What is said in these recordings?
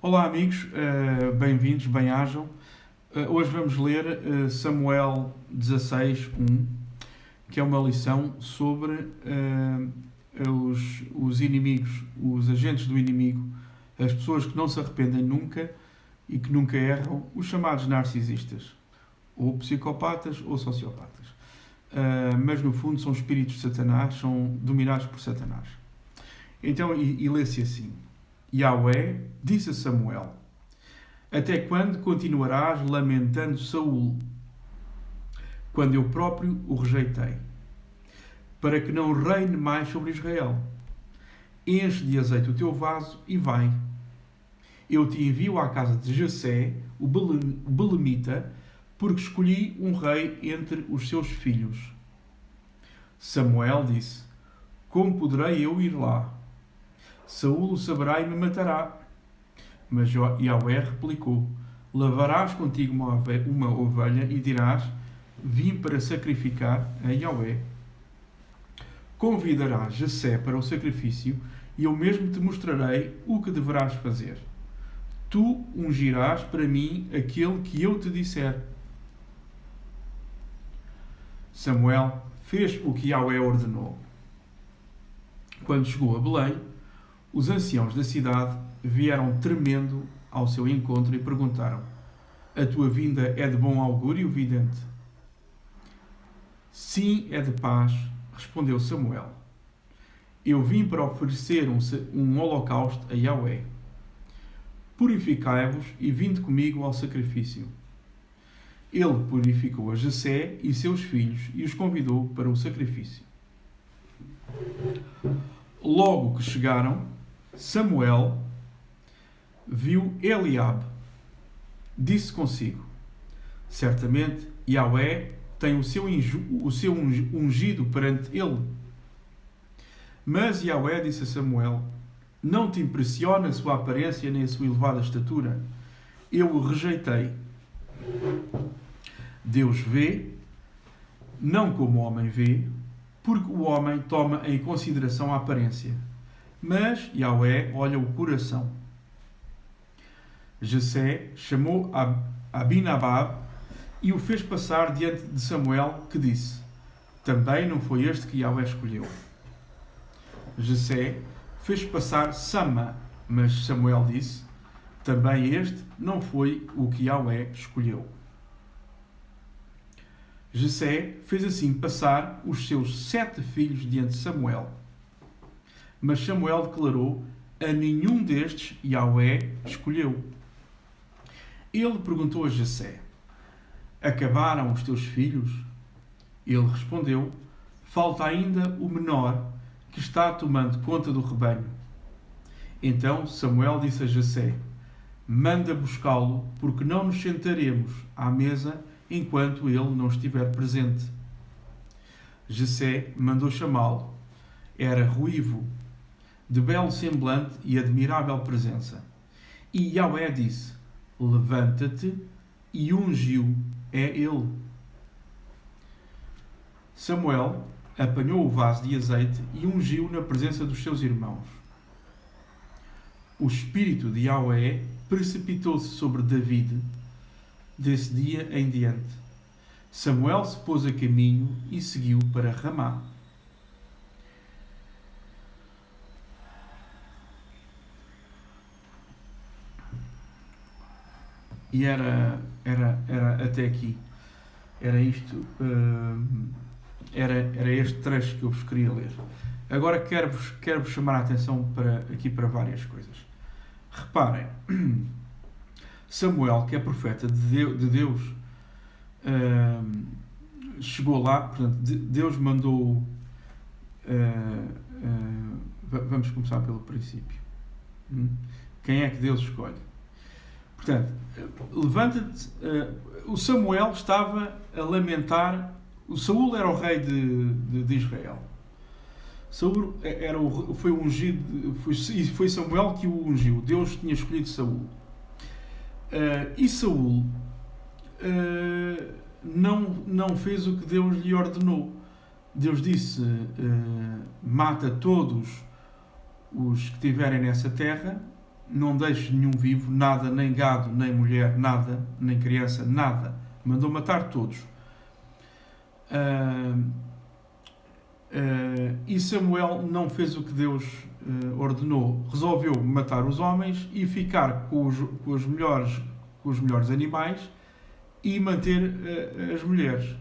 Olá amigos, bem-vindos, bem-ajam. Hoje vamos ler Samuel 16:1, que é uma lição sobre os inimigos, os agentes do inimigo, as pessoas que não se arrependem nunca e que nunca erram, os chamados narcisistas, ou psicopatas ou sociopatas. Mas no fundo são espíritos de Satanás, são dominados por Satanás. Então, e lê-se assim: Yahweh disse a Samuel: Até quando continuarás lamentando Saul, quando eu próprio o rejeitei, para que não reine mais sobre Israel? Enche de azeite o teu vaso e vai. Eu te envio à casa de Jessé, o belemita, porque escolhi um rei entre os seus filhos. Samuel disse: Como poderei eu ir lá? Saúl o saberá e me matará. Mas Yahweh replicou: Lavarás contigo uma ovelha e dirás: Vim para sacrificar a Yahweh. Convidarás Jessé para o sacrifício e eu mesmo te mostrarei o que deverás fazer. Tu ungirás para mim aquele que eu te disser. Samuel fez o que Yahweh ordenou. Quando chegou a Belém, os anciãos da cidade vieram tremendo ao seu encontro e perguntaram: A tua vinda é de bom augúrio, vidente? Sim, é de paz, respondeu Samuel. Eu vim para oferecer um holocausto a Yahweh. Purificai-vos e vinde comigo ao sacrifício. Ele purificou a Jessé e seus filhos e os convidou para o sacrifício. Logo que chegaram, Samuel viu Eliabe. Disse consigo: Certamente Yahweh tem o seu ungido perante ele. Mas Yahweh disse a Samuel: Não te impressiona a sua aparência nem a sua elevada estatura. Eu o rejeitei. Deus vê, não como o homem vê, porque o homem toma em consideração a aparência. Mas Yahweh olha o coração. Jessé chamou Abinadab e o fez passar diante de Samuel, que disse: Também não foi este que Yahweh escolheu. Jessé fez passar Sama, mas Samuel disse: Também este não foi o que Yahweh escolheu. Jessé fez assim passar os seus 7 filhos diante de Samuel. Mas Samuel declarou: A nenhum destes Yahweh escolheu. Ele perguntou a Jessé: Acabaram os teus filhos? Ele respondeu: Falta ainda o menor, que está tomando conta do rebanho. Então Samuel disse a Jessé: Manda buscá-lo, porque não nos sentaremos à mesa enquanto ele não estiver presente. Jessé mandou chamá-lo. Era ruivo, de belo semblante e admirável presença. E Yahweh disse: Levanta-te e ungiu, é ele. Samuel apanhou o vaso de azeite e ungiu na presença dos seus irmãos. O espírito de Yahweh precipitou-se sobre David desse dia em diante. Samuel se pôs a caminho e seguiu para Ramá. E era até aqui. Era isto. Era este trecho que eu vos queria ler. Agora quero-vos chamar a atenção para várias coisas. Reparem, Samuel, que é profeta de Deus, chegou lá, portanto, Deus mandou. Vamos começar pelo princípio. Quem é que Deus escolhe? Portanto, levanta-te. O Samuel estava a lamentar. O Saúl era o rei de Israel. Saúl foi ungido. Foi Samuel que o ungiu. Deus tinha escolhido Saúl. E Saúl não fez o que Deus lhe ordenou. Deus disse: mata todos os que estiverem nessa terra, não deixes nenhum vivo, nada, nem gado, nem mulher, nada, nem criança, nada. Mandou matar todos. E Samuel não fez o que Deus ordenou. Resolveu matar os homens e ficar com os melhores animais e manter as mulheres.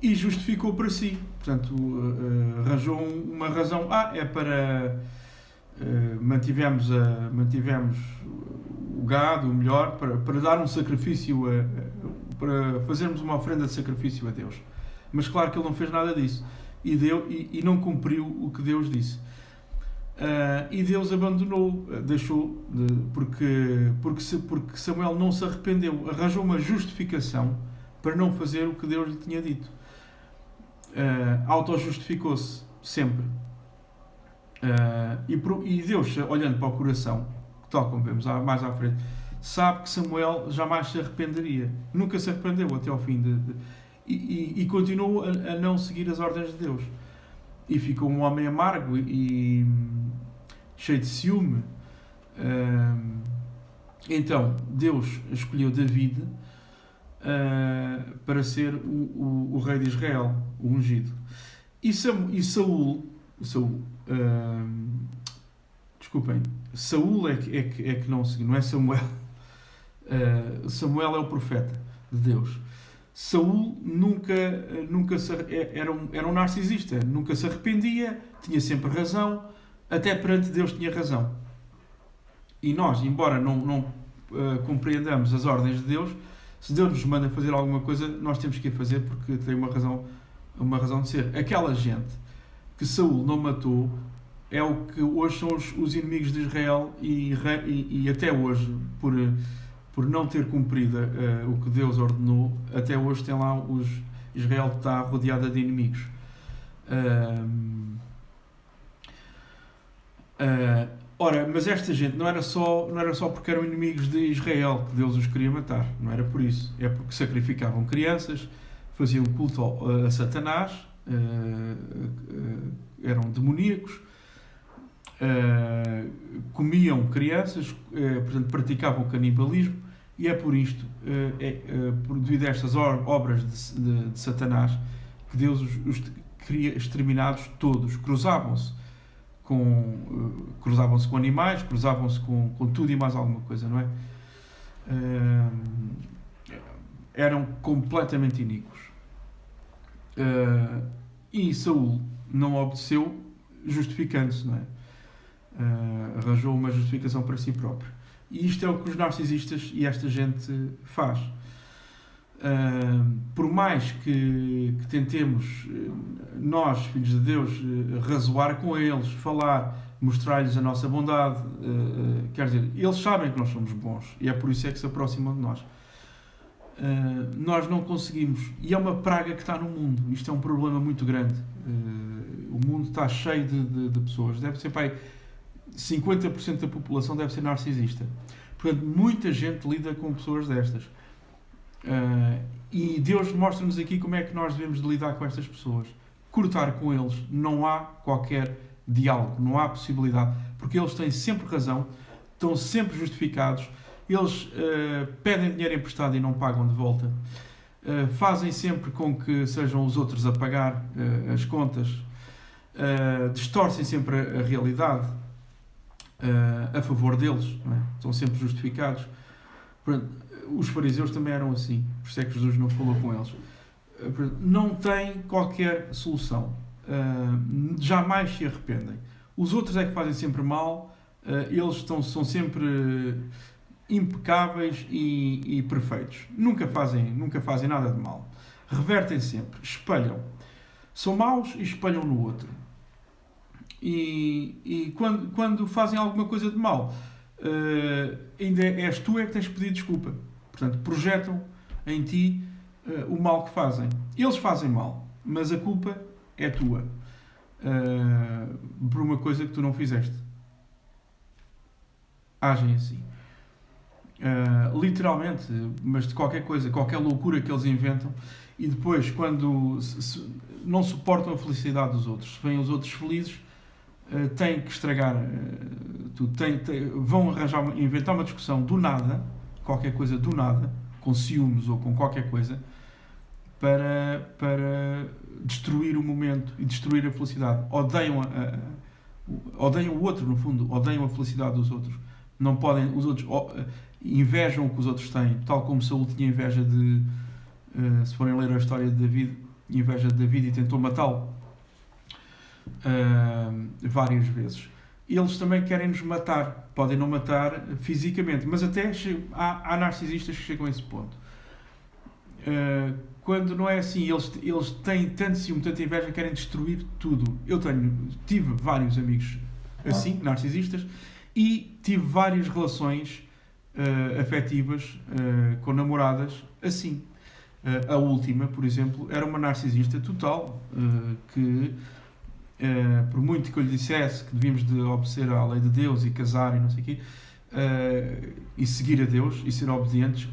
E justificou para si. Portanto, arranjou uma razão. É para... mantivemos o gado, o melhor, para dar um sacrifício, para fazermos uma oferenda de sacrifício a Deus. Mas claro que ele não fez nada disso. E não cumpriu o que Deus disse. E Deus abandonou, deixou, porque Samuel não se arrependeu. Arranjou uma justificação para não fazer o que Deus lhe tinha dito. Auto-justificou-se, sempre. E Deus, olhando para o coração, tal como vemos mais à frente, sabe que Samuel jamais se arrependeria. Nunca se arrependeu até ao fim e continuou a não seguir as ordens de Deus. E ficou um homem amargo e cheio de ciúme. Então, Deus escolheu David para ser o rei de Israel, o ungido. E Saúl, desculpem, Saúl é que não seguiu, não é Samuel. Samuel é o profeta de Deus. Saúl nunca era um narcisista, nunca se arrependia, tinha sempre razão, até perante Deus tinha razão. E nós, embora não compreendamos as ordens de Deus, se Deus nos manda fazer alguma coisa, nós temos que a fazer porque tem uma razão de ser. Aquela gente que Saúl não matou é o que hoje são os inimigos de Israel e até hoje, por não ter cumprido o que Deus ordenou, até hoje tem lá Israel está rodeada de inimigos. Mas esta gente não era só porque eram inimigos de Israel que Deus os queria matar, não era por isso. É porque sacrificavam crianças, faziam culto a Satanás, eram demoníacos, comiam crianças, portanto praticavam canibalismo, e é por isto, devido a estas obras de Satanás, que Deus os queria exterminados todos. Cruzavam-se com animais, cruzavam-se com tudo e mais alguma coisa, não é? Eram completamente iníquos. E Saúl não obedeceu, justificando-se, não é? Arranjou uma justificação para si próprio. E isto é o que os narcisistas e esta gente faz. Por mais que tentemos, nós, filhos de Deus, razoar com eles, falar, mostrar-lhes a nossa bondade, quer dizer, eles sabem que nós somos bons e é por isso é que se aproximam de nós. Nós não conseguimos, e é uma praga que está no mundo. Isto é um problema muito grande. O mundo está cheio de pessoas, deve ser, pai, 50% da população deve ser narcisista. Portanto, muita gente lida com pessoas destas. E Deus mostra-nos aqui como é que nós devemos de lidar com estas pessoas. Cortar com eles, não há qualquer diálogo, não há possibilidade, porque eles têm sempre razão, estão sempre justificados, eles pedem dinheiro emprestado e não pagam de volta, fazem sempre com que sejam os outros a pagar as contas, distorcem sempre a realidade a favor deles, não é? Estão sempre justificados. Os fariseus também eram assim, por isso é que Jesus não falou com eles. Não têm qualquer solução, jamais se arrependem. Os outros é que fazem sempre mal, eles são sempre impecáveis e perfeitos. Nunca fazem nada de mal. Revertem sempre, espelham. São maus e espelham no outro. E quando fazem alguma coisa de mal, ainda és tu é que tens de pedir desculpa. Portanto, projetam em ti o mal que fazem. Eles fazem mal, mas a culpa é tua. Por uma coisa que tu não fizeste. Agem assim. Literalmente, mas de qualquer coisa, qualquer loucura que eles inventam, e depois, quando não suportam a felicidade dos outros, se veem os outros felizes, têm que estragar tudo. Vão inventar uma discussão do nada, qualquer coisa do nada, com ciúmes ou com qualquer coisa, para destruir o momento e destruir a felicidade. Odeiam o outro, no fundo, odeiam a felicidade dos outros. Não podem, os outros invejam o que os outros têm, tal como Saúl tinha inveja de, se forem ler a história de David, inveja de David e tentou matá-lo várias vezes. Eles também querem nos matar, podem não matar fisicamente, mas até há narcisistas que chegam a esse ponto. Quando não é assim, eles têm tanto ciúme, tanta inveja, querem destruir tudo. Eu tive vários amigos assim, narcisistas, e tive várias relações afetivas com namoradas assim. A última, por exemplo, era uma narcisista total, que por muito que eu lhe dissesse que devíamos de obedecer à lei de Deus e casar e não sei o quê, e seguir a Deus e ser obedientes,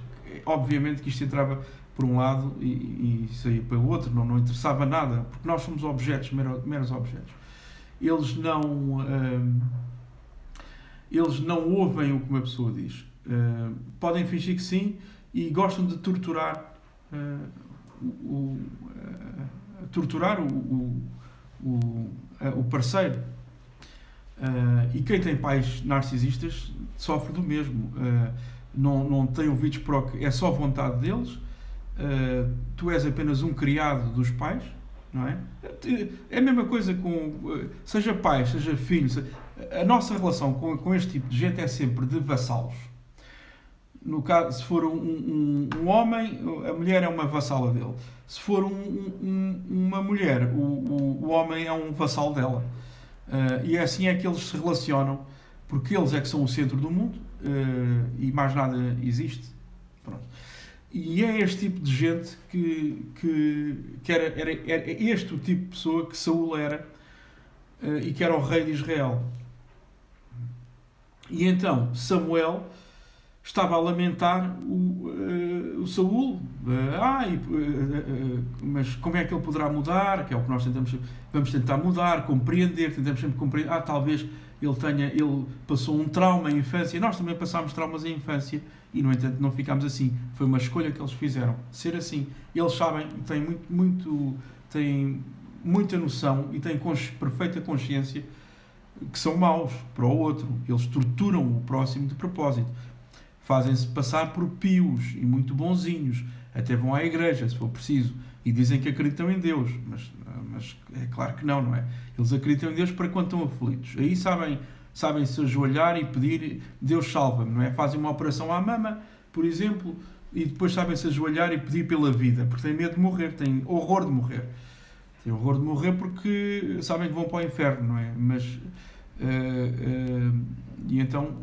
obviamente que isto entrava por um lado e saía pelo outro, não interessava nada, porque nós somos objetos, meros objetos. Eles não ouvem o que uma pessoa diz. Podem fingir que sim e gostam de torturar o parceiro. E quem tem pais narcisistas sofre do mesmo. Não tem ouvidos para o que é só vontade deles. Tu és apenas um criado dos pais, não é? É a mesma coisa seja pai, seja filho. A nossa relação com este tipo de gente é sempre de vassalos. No caso, se for um homem, a mulher é uma vassala dele. Se for uma mulher, o homem é um vassalo dela. E assim é que eles se relacionam, porque eles é que são o centro do mundo e mais nada existe. Pronto. E é este tipo de gente que era este o tipo de pessoa que Saúl era e que era o rei de Israel. E então Samuel estava a lamentar o Saúl. Mas como é que ele poderá mudar? Que é o que nós vamos tentar mudar, compreender, tentamos sempre compreender. Talvez ele passou um trauma em infância. Nós também passámos traumas em infância e, no entanto, não ficámos assim. Foi uma escolha que eles fizeram, ser assim. Eles sabem, têm muita noção e têm perfeita consciência que são maus para o outro. Eles torturam o próximo de propósito. Fazem-se passar por pios e muito bonzinhos. Até vão à igreja, se for preciso. E dizem que acreditam em Deus. Mas é claro que não é? Eles acreditam em Deus para quando estão aflitos. Aí sabem se ajoelhar e pedir, Deus salva-me, não é? Fazem uma operação à mama, por exemplo, e depois sabem se ajoelhar e pedir pela vida, porque têm medo de morrer, têm horror de morrer. Têm horror de morrer porque sabem que vão para o inferno, não é? E então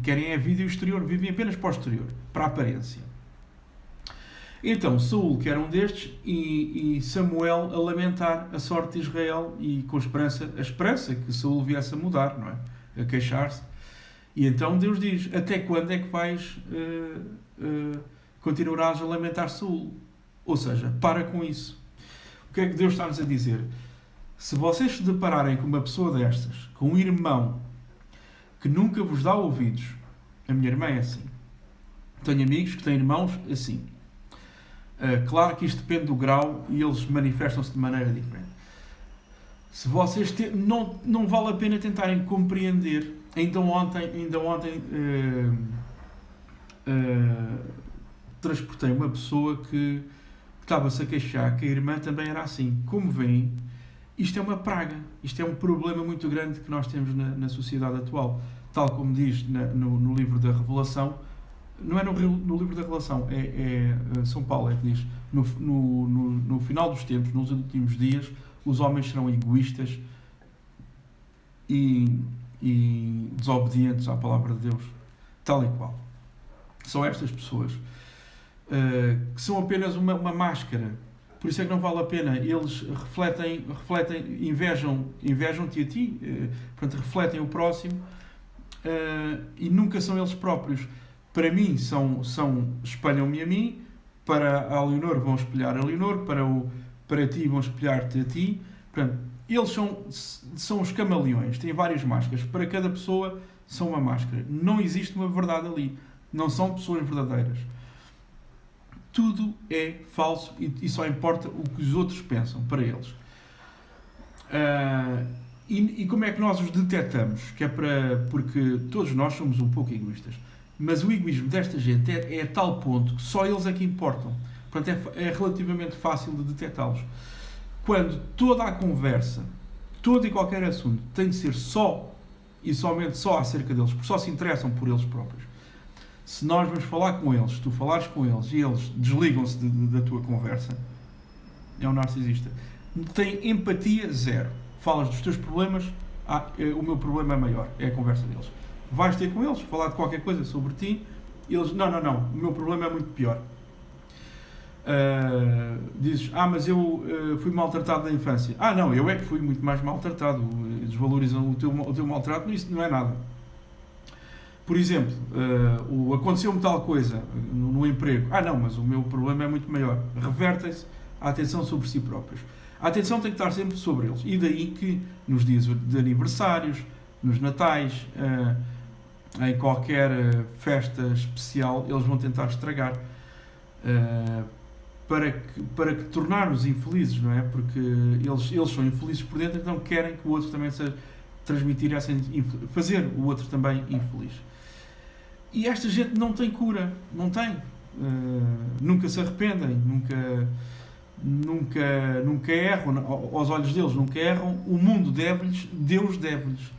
querem a vida e o exterior, vivem apenas para o exterior, para a aparência. Então Saúl, que era um destes, e Samuel a lamentar a sorte de Israel e com a esperança que Saúl viesse a mudar, não é? A queixar-se. E então Deus diz: até quando é que vais continuarás a lamentar Saúl? Ou seja, para com isso. O que é que Deus está-nos a dizer? Se vocês se depararem com uma pessoa destas, com um irmão que nunca vos dá ouvidos, a minha irmã é assim. Tenho amigos que têm irmãos assim. Claro que isto depende do grau e eles manifestam-se de maneira diferente. Se vocês não vale a pena tentarem compreender. Ainda ontem transportei uma pessoa que estava-se a queixar que a irmã também era assim. Como veem, isto é uma praga, isto é um problema muito grande que nós temos na sociedade atual. Tal como diz no livro da Revelação, não é no livro da Revelação, é São Paulo é que diz, no final dos tempos, nos últimos dias, os homens serão egoístas e desobedientes à palavra de Deus, tal e qual. São estas pessoas que são apenas uma máscara. Por isso é que não vale a pena. Eles refletem, invejam-te a ti, portanto, refletem o próximo e nunca são eles próprios. Para mim, espelham-me a mim, para a Leonor vão espelhar a Leonor, para ti vão espelhar-te a ti. Portanto, Eles são os camaleões, têm várias máscaras. Para cada pessoa são uma máscara. Não existe uma verdade ali. Não são pessoas verdadeiras. Tudo é falso e só importa o que os outros pensam para eles. E como é que nós os detectamos? Porque todos nós somos um pouco egoístas. Mas o egoísmo desta gente é a tal ponto que só eles é que importam. Portanto, é relativamente fácil de detectá-los. Quando toda a conversa, todo e qualquer assunto tem de ser só e somente só acerca deles, porque só se interessam por eles próprios. Se nós vamos falar com eles, se tu falares com eles e eles desligam-se da tua conversa, é um narcisista. Tem empatia zero. Falas dos teus problemas, o meu problema é maior, é a conversa deles. Vais ter com eles, falar de qualquer coisa sobre ti, e eles, não, o meu problema é muito pior. Dizes, mas eu fui maltratado na infância. Não, eu é que fui muito mais maltratado. Desvalorizam o teu maltrato, isso não é nada. Por exemplo, aconteceu-me tal coisa no emprego. Não, mas o meu problema é muito maior. Revertem-se a atenção sobre si próprios. A atenção tem que estar sempre sobre eles. E daí que nos dias de aniversários, nos natais, em qualquer festa especial, eles vão tentar estragar. Para que tornar-nos infelizes, não é? Porque eles são infelizes por dentro, então querem que o outro também seja transmitir fazer o outro também infeliz. E esta gente não tem cura, não tem. Nunca se arrependem, nunca erram, aos olhos deles nunca erram, o mundo deve-lhes, Deus deve-lhes.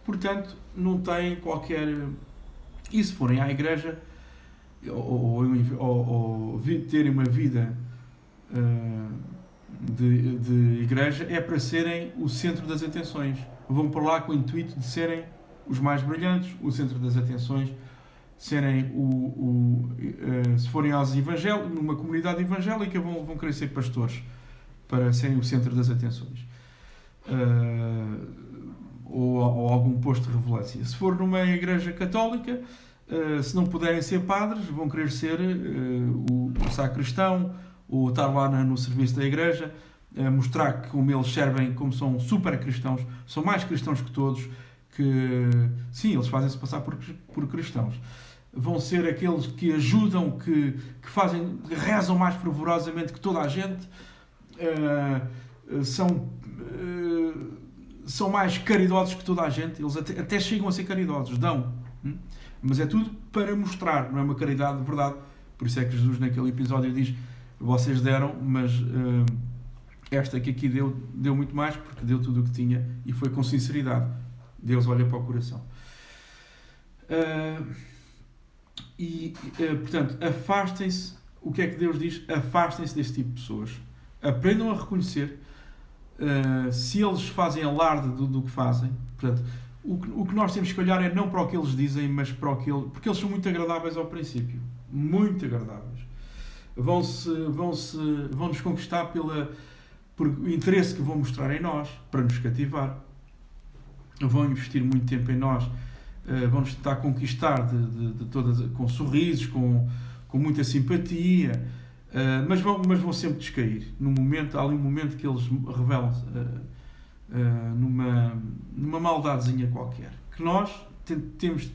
Portanto, não têm qualquer... E se forem à igreja, ou terem uma vida de igreja, é para serem o centro das atenções. Vão para lá com o intuito de serem os mais brilhantes, o centro das atenções, serem se forem numa comunidade evangélica, vão querer ser pastores para serem o centro das atenções. Ou algum posto de relevância. Se for numa igreja católica, se não puderem ser padres, vão querer ser o sacristão, ou estar lá no serviço da igreja, mostrar que como eles servem, como são super cristãos, são mais cristãos que todos, que sim, eles fazem-se passar por cristãos. Vão ser aqueles que ajudam, que rezam mais fervorosamente que toda a gente, são mais caridosos que toda a gente, eles até chegam a ser caridosos, dão. Mas é tudo para mostrar, não é uma caridade de verdade. Por isso é que Jesus naquele episódio diz, vocês deram, mas esta que aqui deu muito mais, porque deu tudo o que tinha e foi com sinceridade. Deus olha para o coração. Portanto, afastem-se. O que é que Deus diz? Afastem-se deste tipo de pessoas. Aprendam a reconhecer se eles fazem alarde do que fazem. Portanto, o que nós temos que olhar é não para o que eles dizem, mas para porque eles são muito agradáveis ao princípio. Muito agradáveis. Vão-nos conquistar por o interesse que vão mostrar em nós, para nos cativar. Vão investir muito tempo em nós, vão-nos tentar conquistar de todas, com sorrisos, com muita simpatia, mas vão sempre descair. Há ali um momento que eles revelam-se numa maldadezinha qualquer, que nós temos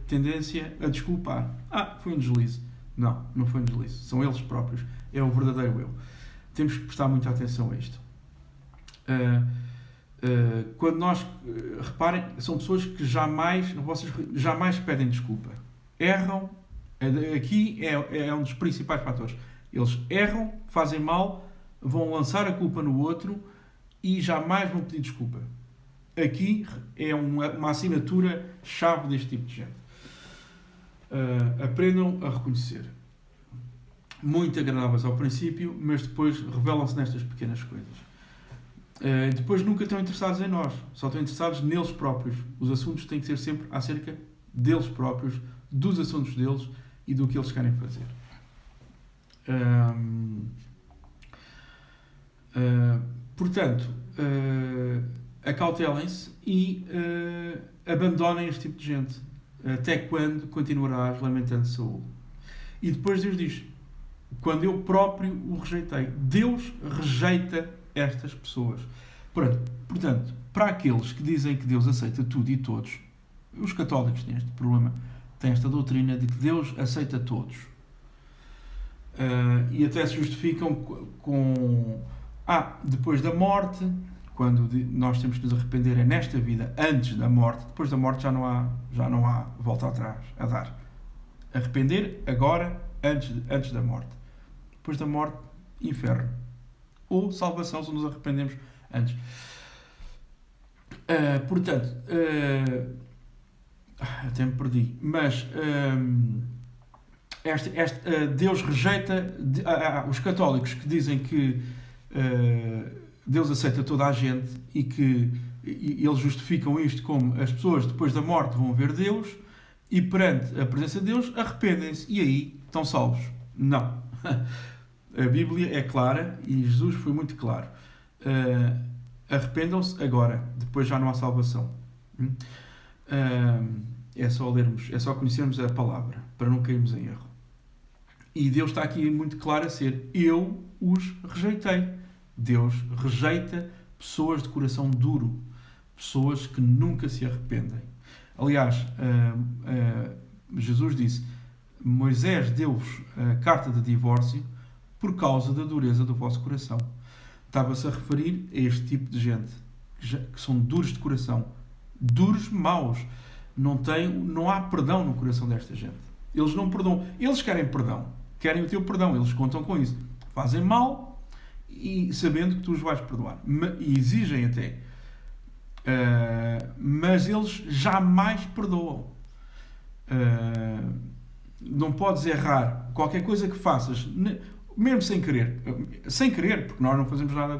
tendência a desculpar. Foi um deslize. Não foi um deslize. São eles próprios. É o verdadeiro eu. Temos que prestar muita atenção a isto. Quando nós... reparem, são pessoas que vocês jamais pedem desculpa. Erram. Aqui é um dos principais fatores. Eles erram, fazem mal, vão lançar a culpa no outro e jamais vão pedir desculpa. Aqui é uma assinatura-chave deste tipo de gente. Aprendam a reconhecer. Muito agradáveis ao princípio, mas depois revelam-se nestas pequenas coisas. Depois nunca estão interessados em nós, só estão interessados neles próprios. Os assuntos têm que ser sempre acerca deles próprios, dos assuntos deles e do que eles querem fazer. Portanto, acautelem-se e abandonem este tipo de gente. Até quando continuarás lamentando Saul? E depois Deus diz, quando eu próprio o rejeitei. Deus rejeita estas pessoas. Portanto, para aqueles que dizem que Deus aceita tudo e todos, os católicos têm este problema, têm esta doutrina de que Deus aceita todos. E até se justificam com depois da morte, quando nós temos que nos arrepender é nesta vida, antes da morte. Depois da morte já não há volta atrás a dar. Arrepender agora, antes da morte. Depois da morte, inferno. Ou salvação se nos arrependemos antes. Portanto, até me perdi. Mas Deus rejeita os católicos que dizem que Deus aceita toda a gente e que eles justificam isto como as pessoas depois da morte vão ver Deus e perante a presença de Deus arrependem-se e aí estão salvos. Não. A Bíblia é clara e Jesus foi muito claro. Arrependam-se agora, depois já não há salvação. É só lermos, é só conhecermos a palavra para não cairmos em erro. E Deus está aqui muito claro a ser: eu os rejeitei. Deus rejeita pessoas de coração duro, pessoas que nunca se arrependem. Aliás, Jesus disse: Moisés deu-vos a carta de divórcio por causa da dureza do vosso coração. Estava-se a referir a este tipo de gente, que são duros de coração, duros, maus. Não há perdão no coração desta gente. Eles não perdoam. Eles querem perdão. Querem o teu perdão. Eles contam com isso. Fazem mal e sabendo que tu os vais perdoar. E exigem até. Mas eles jamais perdoam. Não podes errar. Qualquer coisa que faças, mesmo sem querer, porque nós não fazemos nada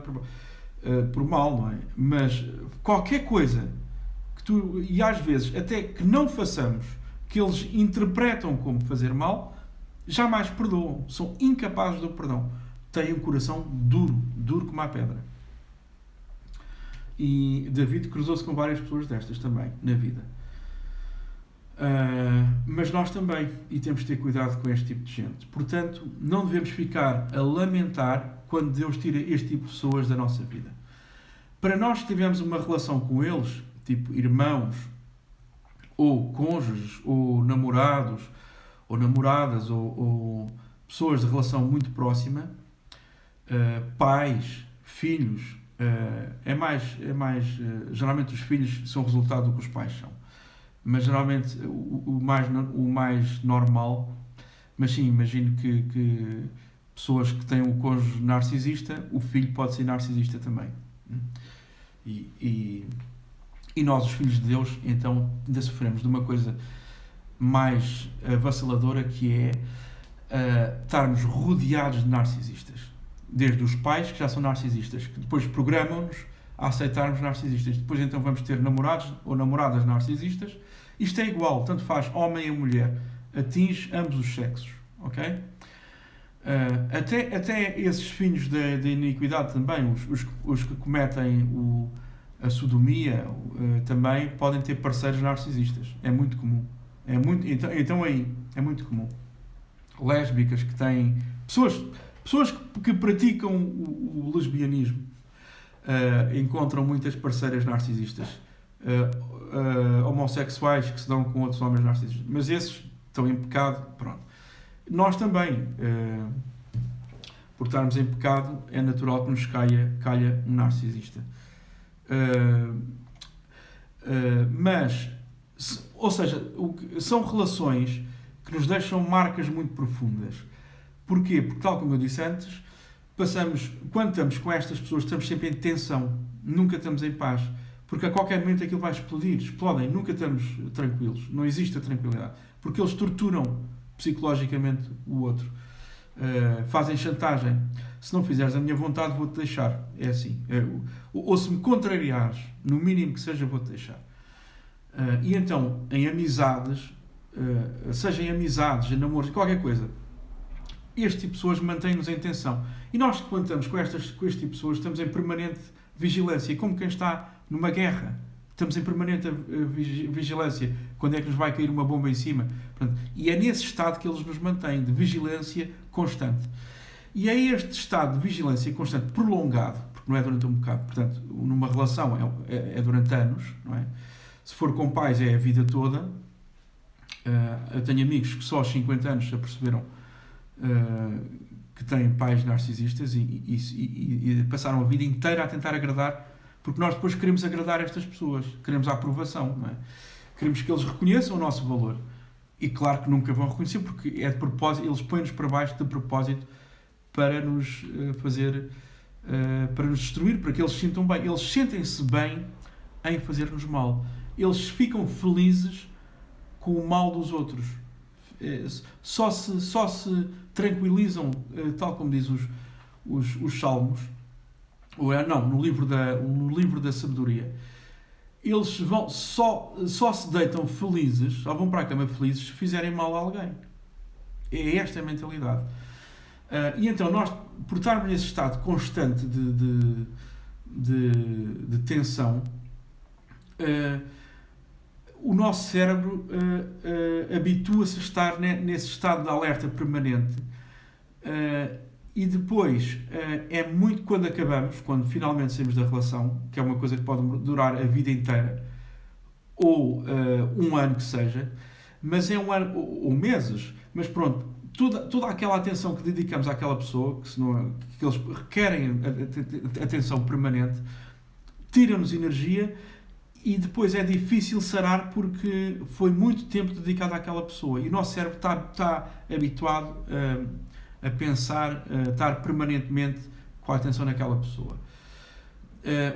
por mal, não é? Mas qualquer coisa que tu, e às vezes até que não façamos, que eles interpretam como fazer mal, jamais perdoam. São incapazes do perdão. Têm um coração duro como a pedra. E David cruzou-se com várias pessoas destas também, na vida. Mas nós também, e temos de ter cuidado com este tipo de gente. Portanto, não devemos ficar a lamentar quando Deus tira este tipo de pessoas da nossa vida. Para nós que tivemos uma relação com eles, tipo irmãos, ou cônjuges, ou namorados, ou namoradas, ou pessoas de relação muito próxima, pais, filhos, geralmente os filhos são resultado do que os pais são. Mas geralmente o mais normal, mas sim, imagino que pessoas que têm um cônjuge narcisista, o filho pode ser narcisista também. E nós, os filhos de Deus, então ainda sofremos de uma coisa mais avassaladora, que é estarmos rodeados de narcisistas. Desde os pais, que já são narcisistas, que depois programam-nos a aceitarmos narcisistas. Depois então vamos ter namorados ou namoradas narcisistas. Isto é igual, tanto faz homem ou mulher, atinge ambos os sexos, ok? Até esses filhos da iniquidade também, os que cometem a sodomia, também podem ter parceiros narcisistas. É muito comum. Então aí, é muito comum. Lésbicas que têm... Pessoas que praticam o lesbianismo encontram muitas parceiras narcisistas. Homossexuais que se dão com outros homens narcisistas, mas esses estão em pecado, pronto. Nós também, por estarmos em pecado, é natural que nos calha um narcisista. Ou seja, são relações que nos deixam marcas muito profundas. Porquê? Porque, tal como eu disse antes, quando estamos com estas pessoas, estamos sempre em tensão, nunca estamos em paz. Porque a qualquer momento aquilo vai explodir. Explodem, nunca estamos tranquilos. Não existe a tranquilidade. Porque eles torturam psicologicamente o outro. Fazem chantagem. Se não fizeres a minha vontade, vou-te deixar. É assim. Ou se me contrariares, no mínimo que seja, vou-te deixar. E então, em amizades, seja em amizades, em namoros, qualquer coisa, este tipo de pessoas mantém-nos em tensão. E nós, quando estamos com este tipo de pessoas, estamos em permanente vigilância. Como quem está numa guerra. Estamos em permanente vigilância. Quando é que nos vai cair uma bomba em cima? Portanto, e é nesse estado que eles nos mantêm, de vigilância constante. E é este estado de vigilância constante, prolongado, porque não é durante um bocado. Portanto, numa relação é durante anos, não é? Se for com pais é a vida toda. Eu tenho amigos que só aos 50 anos se aperceberam que têm pais narcisistas e passaram a vida inteira a tentar agradar, porque nós depois queremos agradar estas pessoas, queremos a aprovação, não é? Queremos que eles reconheçam o nosso valor. E claro que nunca vão reconhecer, porque é de propósito, eles põem-nos para baixo de propósito para nos fazer, para nos destruir, para que eles se sintam bem. Eles sentem-se bem em fazer-nos mal. Eles ficam felizes com o mal dos outros. Só se tranquilizam, tal como diz os Salmos, ou no livro da sabedoria. Eles só se deitam felizes, só vão para a cama felizes se fizerem mal a alguém. É esta a mentalidade. E então nós, por estarmos nesse estado constante de tensão, o nosso cérebro habitua-se a estar nesse estado de alerta permanente. E depois, é muito quando acabamos, quando finalmente saímos da relação, que é uma coisa que pode durar a vida inteira, ou um ano que seja, mas é um ano, ou meses, mas pronto, toda aquela atenção que dedicamos àquela pessoa, que eles requerem atenção permanente, tira-nos energia e depois é difícil sarar porque foi muito tempo dedicado àquela pessoa e o nosso cérebro está habituado a pensar, a estar permanentemente com a atenção naquela pessoa.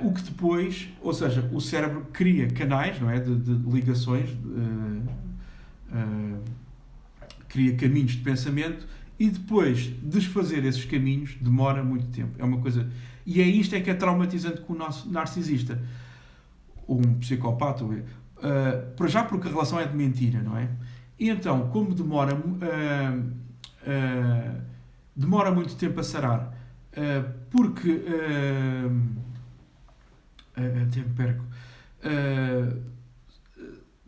O que depois, ou seja, o cérebro cria canais, não é, de ligações, cria caminhos de pensamento e depois desfazer esses caminhos demora muito tempo. É uma coisa... E é isto que é traumatizante com o nosso narcisista. Um psicopata, para já porque a relação é de mentira, não é? E então, como demora muito tempo a sarar, porque até me perco,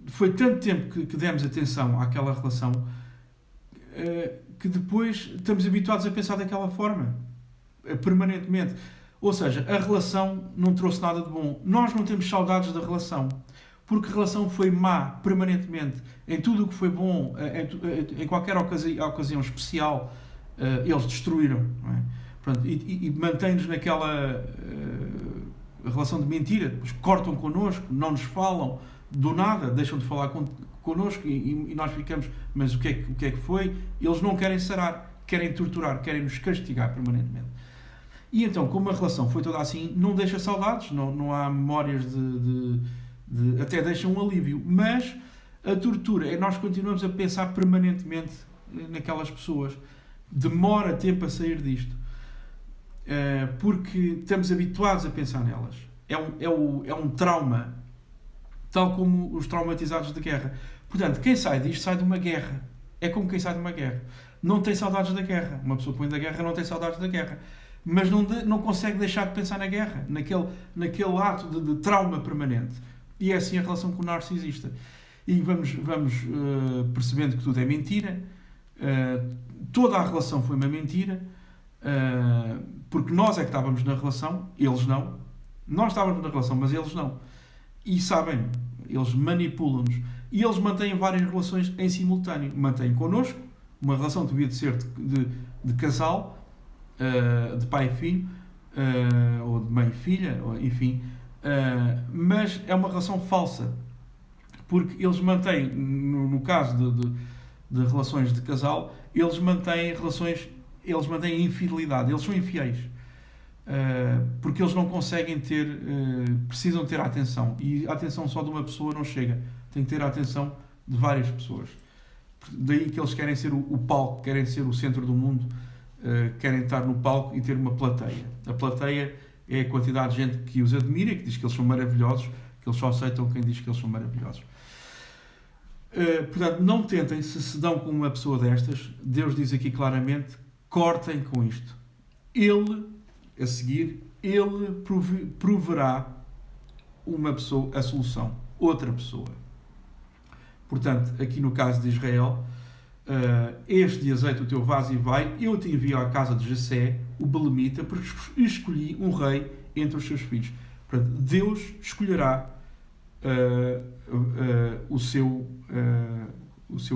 foi tanto tempo que demos atenção àquela relação que depois estamos habituados a pensar daquela forma, permanentemente. Ou seja, a relação não trouxe nada de bom. Nós não temos saudades da relação, porque a relação foi má, permanentemente. Em tudo o que foi bom, em qualquer ocasião especial, eles destruíram. Não é? Pronto, e mantêm-nos naquela relação de mentira. Depois cortam connosco, não nos falam, do nada, deixam de falar connosco e nós ficamos, mas o que é que foi? Eles não querem sarar, querem torturar, querem nos castigar permanentemente. E então, como a relação foi toda assim, não deixa saudades, não há memórias até deixa um alívio. Mas a tortura nós continuamos a pensar permanentemente naquelas pessoas. Demora tempo a sair disto. Porque estamos habituados a pensar nelas. É um trauma, tal como os traumatizados de guerra. Portanto, quem sai disto sai de uma guerra. É como quem sai de uma guerra. Não tem saudades da guerra. Uma pessoa que vem da guerra não tem saudades da guerra. Mas não consegue deixar de pensar na guerra, naquele ato de trauma permanente. E é assim a relação com o narcisista. E vamos percebendo que tudo é mentira, toda a relação foi uma mentira, porque nós é que estávamos na relação, eles não. Nós estávamos na relação, mas eles não. E sabem, eles manipulam-nos. E eles mantêm várias relações em simultâneo. Mantêm connosco, uma relação que devia de ser de casal, de pai e filho, ou de mãe e filha, enfim, mas é uma relação falsa, porque eles mantêm, no caso de relações de casal, eles mantêm infidelidade, eles são infiéis, porque eles não conseguem precisam ter a atenção, e a atenção só de uma pessoa não chega, tem que ter a atenção de várias pessoas. Daí que eles querem ser o palco, querem ser o centro do mundo, querem estar no palco e ter uma plateia. A plateia é a quantidade de gente que os admira e que diz que eles são maravilhosos, que eles só aceitam quem diz que eles são maravilhosos. Portanto, não tentem, se dão com uma pessoa destas, Deus diz aqui claramente, cortem com isto. Ele, a seguir, Ele proverá uma pessoa, a solução, outra pessoa. Portanto, aqui no caso de Israel, este azeite o teu vaso e vai, eu te envio à casa de Jessé, o belemita, porque escolhi um rei entre os seus filhos. Portanto, Deus escolherá o seu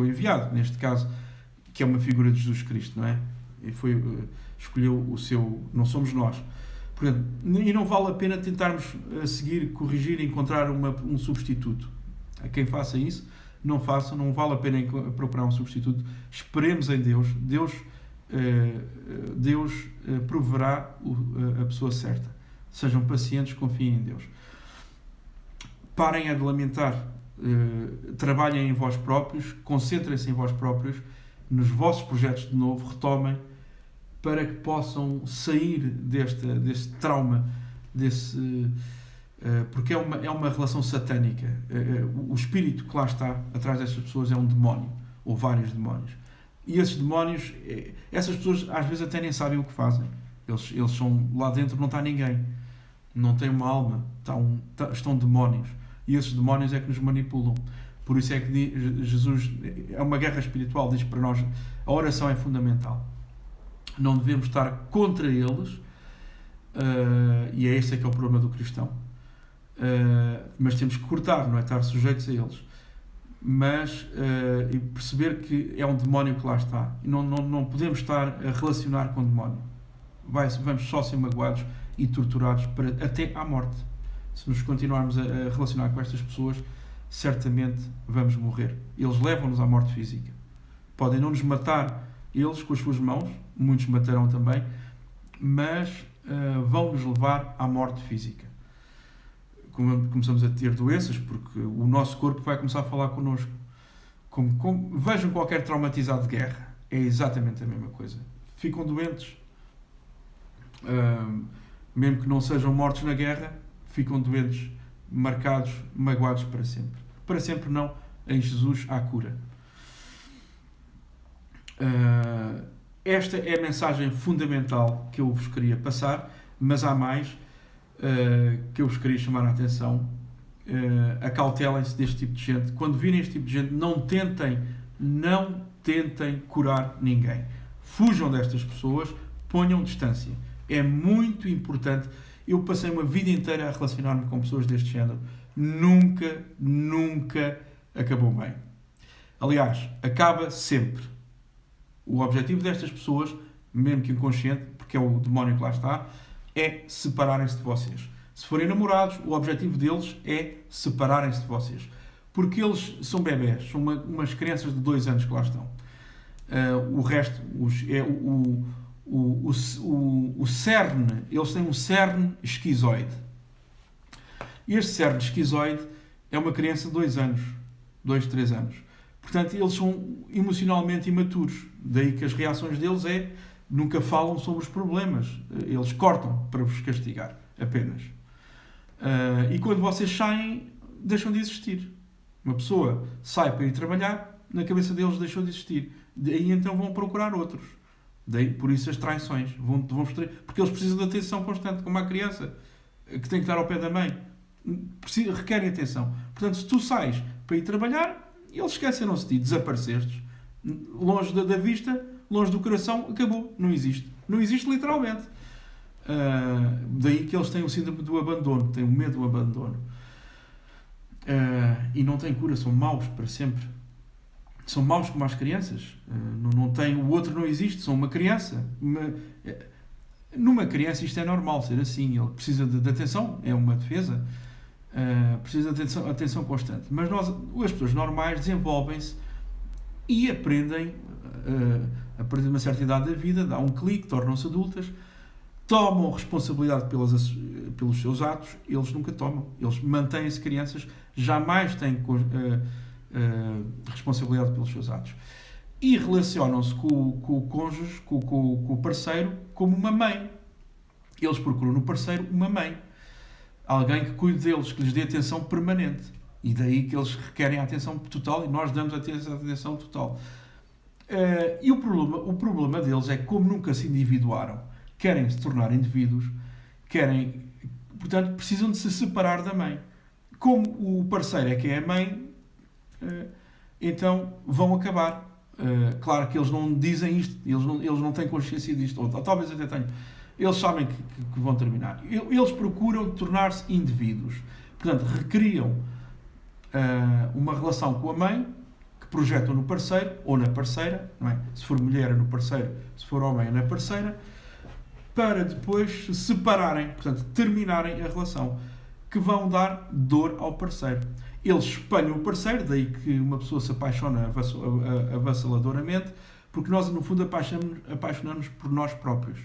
enviado, neste caso, que é uma figura de Jesus Cristo, não é? E escolheu o seu, não somos nós. Portanto, e não vale a pena tentarmos seguir, corrigir, encontrar um substituto. A quem faça isso, não vale a pena procurar um substituto. Esperemos em Deus. Deus proverá a pessoa certa. Sejam pacientes, confiem em Deus. Parem de lamentar. Trabalhem em vós próprios, concentrem-se em vós próprios, nos vossos projetos de novo, retomem, para que possam sair deste trauma, porque é uma relação satânica. O espírito que lá está atrás destas pessoas é um demónio, ou vários demónios. E esses demónios, essas pessoas às vezes até nem sabem o que fazem. Eles são, lá dentro não está ninguém, não tem uma alma, estão demónios. E esses demónios é que nos manipulam. Por isso é que Jesus, é uma guerra espiritual, diz para nós, a oração é fundamental. Não devemos estar contra eles, e é esse que é o problema do cristão. Mas temos que cortar, não é? Estar sujeitos a eles. Mas e perceber que é um demónio que lá está. E não podemos estar a relacionar com o demónio. Vamos só ser magoados e torturados até à morte. Se nos continuarmos a relacionar com estas pessoas, certamente vamos morrer. Eles levam-nos à morte física. Podem não nos matar eles com as suas mãos, muitos matarão também, mas vão-nos levar à morte física. Começamos a ter doenças, porque o nosso corpo vai começar a falar connosco. Vejam qualquer traumatizado de guerra, é exatamente a mesma coisa. Ficam doentes, mesmo que não sejam mortos na guerra, ficam doentes, marcados, magoados para sempre. Para sempre não, em Jesus há cura. Esta é a mensagem fundamental que eu vos queria passar, mas há mais que eu vos queria chamar a atenção. Acautelem-se deste tipo de gente. Quando virem este tipo de gente, não tentem curar ninguém. Fujam destas pessoas, ponham distância. É muito importante. Eu passei uma vida inteira a relacionar-me com pessoas deste género. Nunca acabou bem. Aliás, acaba sempre. O objetivo destas pessoas, mesmo que inconsciente, porque é o demónio que lá está, é separarem-se de vocês. Se forem namorados, o objetivo deles é separarem-se de vocês. Porque eles são bebés, são umas crianças de 2 anos que lá estão. O resto é o cerne, eles têm um cerne esquizoide. Este cerne esquizoide é uma criança de 2 anos, 2, 3 anos. Portanto, eles são emocionalmente imaturos. Daí que as reações deles nunca falam sobre os problemas. Eles cortam para vos castigar, apenas. E quando vocês saem, deixam de existir. Uma pessoa sai para ir trabalhar, na cabeça deles deixou de existir. Daí então vão procurar outros. Daí, por isso as traições. Porque eles precisam de atenção constante, como a criança, que tem que estar ao pé da mãe. Requerem atenção. Portanto, se tu sais para ir trabalhar, eles esqueceram-se de ti, desaparecestes. Longe da vista, longe do coração, acabou. Não existe. Não existe literalmente. Daí que eles têm o síndrome do abandono, têm o medo do abandono. E não têm cura, são maus para sempre. São maus como as crianças. O outro não existe, são uma criança. Numa criança isto é normal ser assim. Ele precisa de atenção, é uma defesa. Precisa de atenção constante. Mas as pessoas normais desenvolvem-se e aprendem a partir de uma certa idade da vida, dá um clique, tornam-se adultas, tomam responsabilidade pelos seus atos. Eles nunca tomam. Eles mantêm-se crianças, jamais têm responsabilidade pelos seus atos. E relacionam-se com o cônjuge, com o parceiro, como uma mãe. Eles procuram no parceiro uma mãe. Alguém que cuide deles, que lhes dê atenção permanente. E daí que eles requerem a atenção total e nós damos a atenção total. E o problema deles é que, como nunca se individuaram, querem se tornar indivíduos, portanto, precisam de se separar da mãe. Como o parceiro é que é a mãe, então vão acabar. Claro que eles não dizem isto, eles não têm consciência disto, ou talvez até tenham, Eles sabem que vão terminar. Eles procuram tornar-se indivíduos. Portanto, recriam uma relação com a mãe, que projetam no parceiro ou na parceira, não é? Se for mulher é no parceiro, se for homem é na parceira, para depois se separarem, portanto, terminarem a relação, que vão dar dor ao parceiro. Eles espalham o parceiro, daí que uma pessoa se apaixona avassaladoramente, porque nós, no fundo, apaixonamos por nós próprios.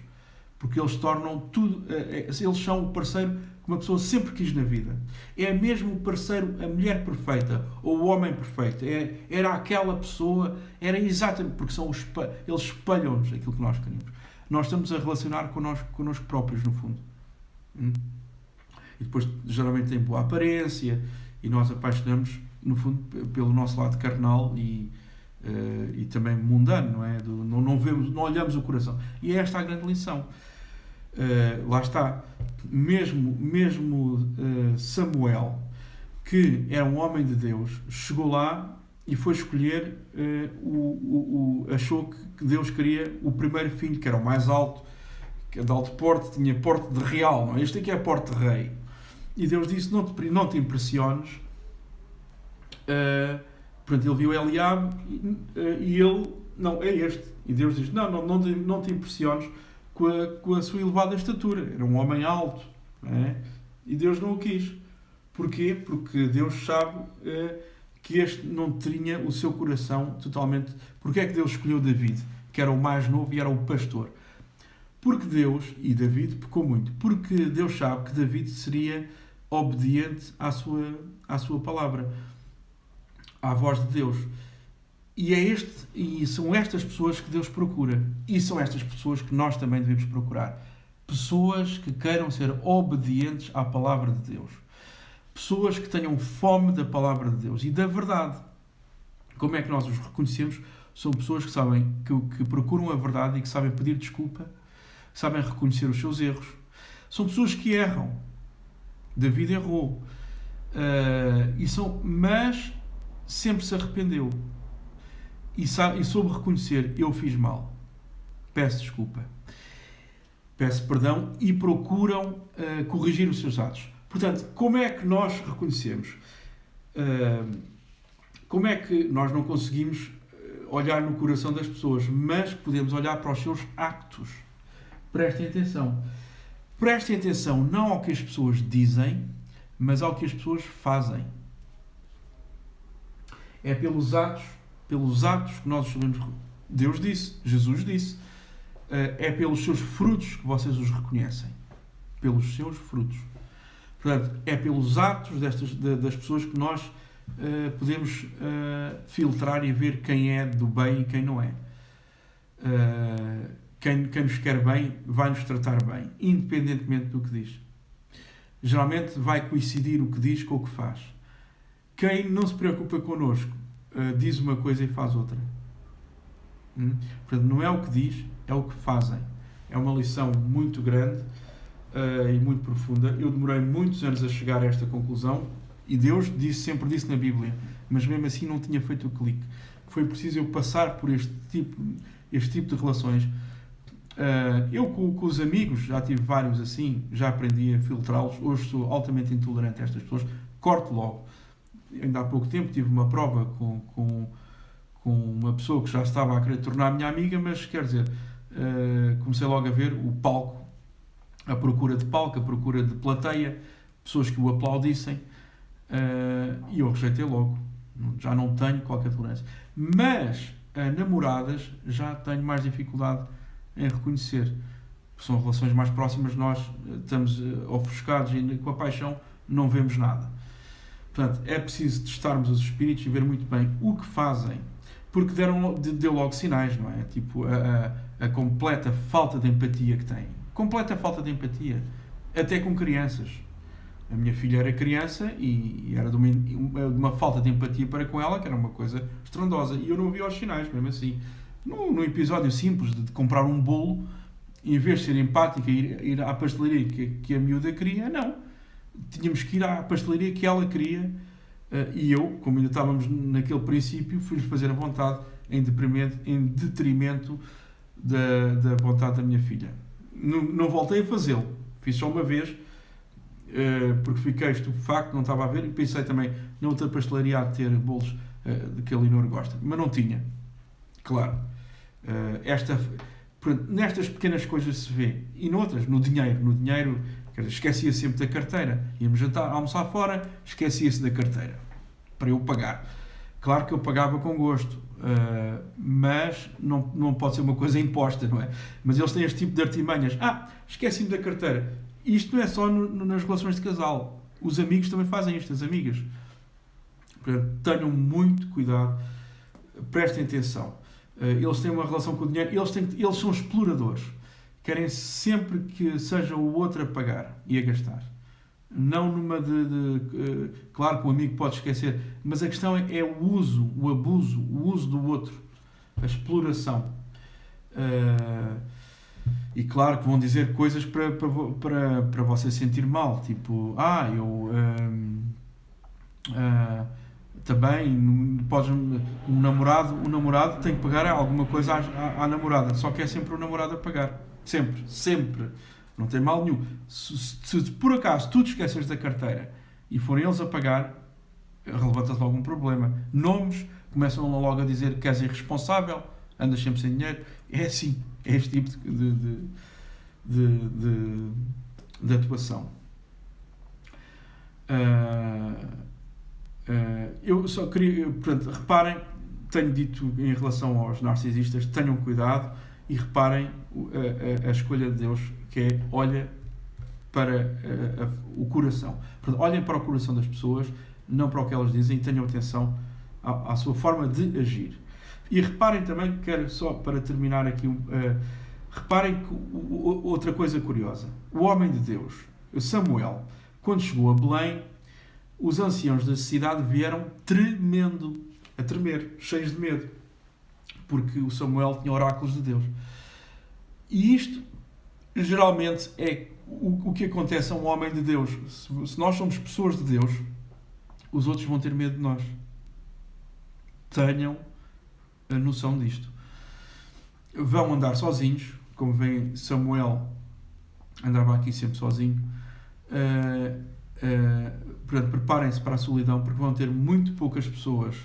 Porque eles tornam tudo, eles são o parceiro que uma pessoa sempre quis na vida. É mesmo o parceiro, a mulher perfeita, ou o homem perfeito. Era aquela pessoa, era exatamente, porque eles espalham-nos aquilo que nós queríamos. Nós estamos a relacionar connosco próprios, no fundo. E depois, geralmente, tem boa aparência, e nós apaixonamos, no fundo, pelo nosso lado carnal e também mundano, não é? Não olhamos o coração. E é esta a grande lição. Lá está. Mesmo Samuel, que era um homem de Deus, chegou lá e foi escolher, achou que Deus queria o primeiro filho, que era o mais alto, que é de alto porte, tinha porte de real, não é? Este aqui é porte de rei. E Deus disse, não te impressiones. Portanto, ele viu Eliabe e ele, não, é este. E Deus diz, não te impressiones com a sua elevada estatura. Era um homem alto. Não é? E Deus não o quis. Porquê? Porque Deus sabe que este não tinha o seu coração totalmente... Porquê é que Deus escolheu David, que era o mais novo e era o pastor? Porque Deus, e David pecou muito, porque Deus sabe que David seria obediente à sua palavra, à voz de Deus. E são estas pessoas que Deus procura. E são estas pessoas que nós também devemos procurar. Pessoas que queiram ser obedientes à palavra de Deus. Pessoas que tenham fome da palavra de Deus e da verdade. Como é que nós os reconhecemos? São pessoas que sabem, que procuram a verdade e que sabem pedir desculpa, sabem reconhecer os seus erros. São pessoas que erram. David errou. Mas sempre se arrependeu. E soube reconhecer, eu fiz mal. Peço desculpa. Peço perdão e procuram corrigir os seus atos. Portanto, como é que nós reconhecemos? Como é que nós não conseguimos olhar no coração das pessoas, mas podemos olhar para os seus actos? Prestem atenção. Prestem atenção não ao que as pessoas dizem, mas ao que as pessoas fazem. É pelos atos que nós sabemos. Deus disse, Jesus disse, é pelos seus frutos que vocês os reconhecem. Pelos seus frutos. Portanto, é pelos atos das pessoas que nós podemos filtrar e ver quem é do bem e quem não é. Quem nos quer bem vai nos tratar bem, independentemente do que diz. Geralmente vai coincidir o que diz com o que faz. Quem não se preocupa connosco diz uma coisa e faz outra. Portanto, não é o que diz, é o que fazem. É uma lição muito grande e muito profunda. Eu demorei muitos anos a chegar a esta conclusão e Deus sempre disse na Bíblia, mas mesmo assim não tinha feito o clique. Foi preciso eu passar por este tipo de relações. Eu com os amigos já tive vários assim, já aprendi a filtrá-los. Hoje sou altamente intolerante a estas pessoas, corto logo. Ainda há pouco tempo tive uma prova com uma pessoa que já estava a querer tornar minha amiga, mas quer dizer, comecei logo a ver o palco, a procura de palco, a procura de plateia, pessoas que o aplaudissem, e eu rejeitei logo. Já não tenho qualquer tolerância. Mas namoradas já tenho mais dificuldade em reconhecer. São relações mais próximas, nós estamos ofuscados e com a paixão não vemos nada. Portanto, é preciso testarmos os espíritos e ver muito bem o que fazem, porque deu logo sinais, não é? Tipo, a completa falta de empatia que têm. Completa falta de empatia. Até com crianças. A minha filha era criança e era de uma falta de empatia para com ela, que era uma coisa estrondosa. E eu não via os sinais, mesmo assim. Num episódio simples de comprar um bolo, em vez de ser empática e ir à pastelaria que a miúda queria, não. Tínhamos que ir à pastelaria que ela queria, e eu, como ainda estávamos naquele princípio, fui-lhe fazer a vontade em detrimento da vontade da minha filha. Não voltei a fazê-lo. Fiz só uma vez, porque fiquei estupefacto, não estava a ver, e pensei também na outra pastelaria a ter bolos de que a Leonor gosta, mas não tinha. Claro. Nestas pequenas coisas se vê. E noutras, no dinheiro, esquecia sempre da carteira. Íamos almoçar fora, esquecia-se da carteira. Para eu pagar. Claro que eu pagava com gosto. Mas não pode ser uma coisa imposta, não é? Mas eles têm este tipo de artimanhas. Esqueci-me da carteira. Isto não é só nas relações de casal. Os amigos também fazem isto, as amigas. Portanto, tenham muito cuidado. Prestem atenção. Eles têm uma relação com o dinheiro. Eles são exploradores. Querem sempre que seja o outro a pagar e a gastar. Não numa claro que o amigo pode esquecer, mas a questão é o uso, o abuso, o uso do outro, a exploração. E claro que vão dizer coisas para você sentir mal, tipo, também podes, o namorado tem que pagar alguma coisa à namorada, só que é sempre o namorado a pagar, sempre. Não tem mal nenhum. Se por acaso tu te esqueces da carteira e forem eles a pagar, relevanta-se algum problema. Nomes começam logo a dizer que és irresponsável, andas sempre sem dinheiro. É assim. É este tipo de atuação. Eu só queria... Portanto, reparem, tenho dito em relação aos narcisistas, tenham cuidado e reparem a escolha de Deus, que é, olha para o coração. Portanto, olhem para o coração das pessoas, não para o que elas dizem, e tenham atenção à sua forma de agir. E reparem também, quero só para terminar aqui, reparem que outra coisa curiosa. O homem de Deus, Samuel, quando chegou a Belém, os anciãos da cidade vieram a tremer, cheios de medo, porque o Samuel tinha oráculos de Deus. E isto, geralmente, é o que acontece a um homem de Deus. Se nós somos pessoas de Deus, os outros vão ter medo de nós. Tenham a noção disto. Vão andar sozinhos, como vem Samuel, andava aqui sempre sozinho. Portanto, preparem-se para a solidão, porque vão ter muito poucas pessoas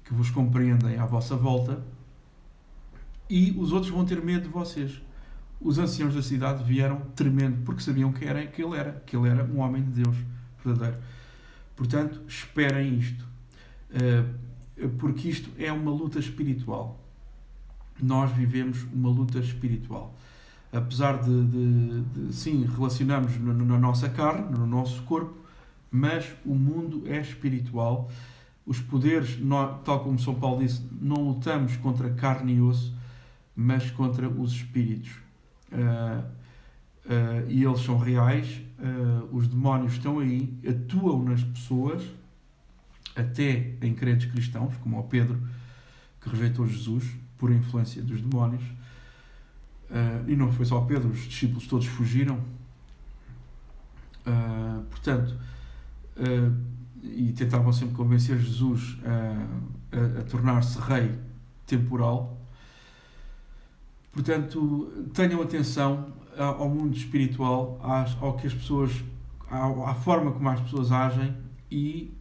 que vos compreendem à vossa volta, e os outros vão ter medo de vocês. Os anciãos da cidade vieram tremendo, porque sabiam que ele era um homem de Deus verdadeiro. Portanto, esperem isto, porque isto é uma luta espiritual. Nós vivemos uma luta espiritual. Apesar sim, relacionamos na nossa carne, no nosso corpo, mas o mundo é espiritual. Os poderes, tal como São Paulo disse, não lutamos contra carne e osso, mas contra os espíritos. E eles são reais, os demónios estão aí, atuam nas pessoas, até em crentes cristãos, como o Pedro, que rejeitou Jesus por influência dos demónios. E não foi só Pedro, os discípulos todos fugiram. Portanto, e tentavam sempre convencer Jesus a tornar-se rei temporal. Portanto, tenham atenção ao mundo espiritual, ao que as pessoas, à forma como as pessoas agem, e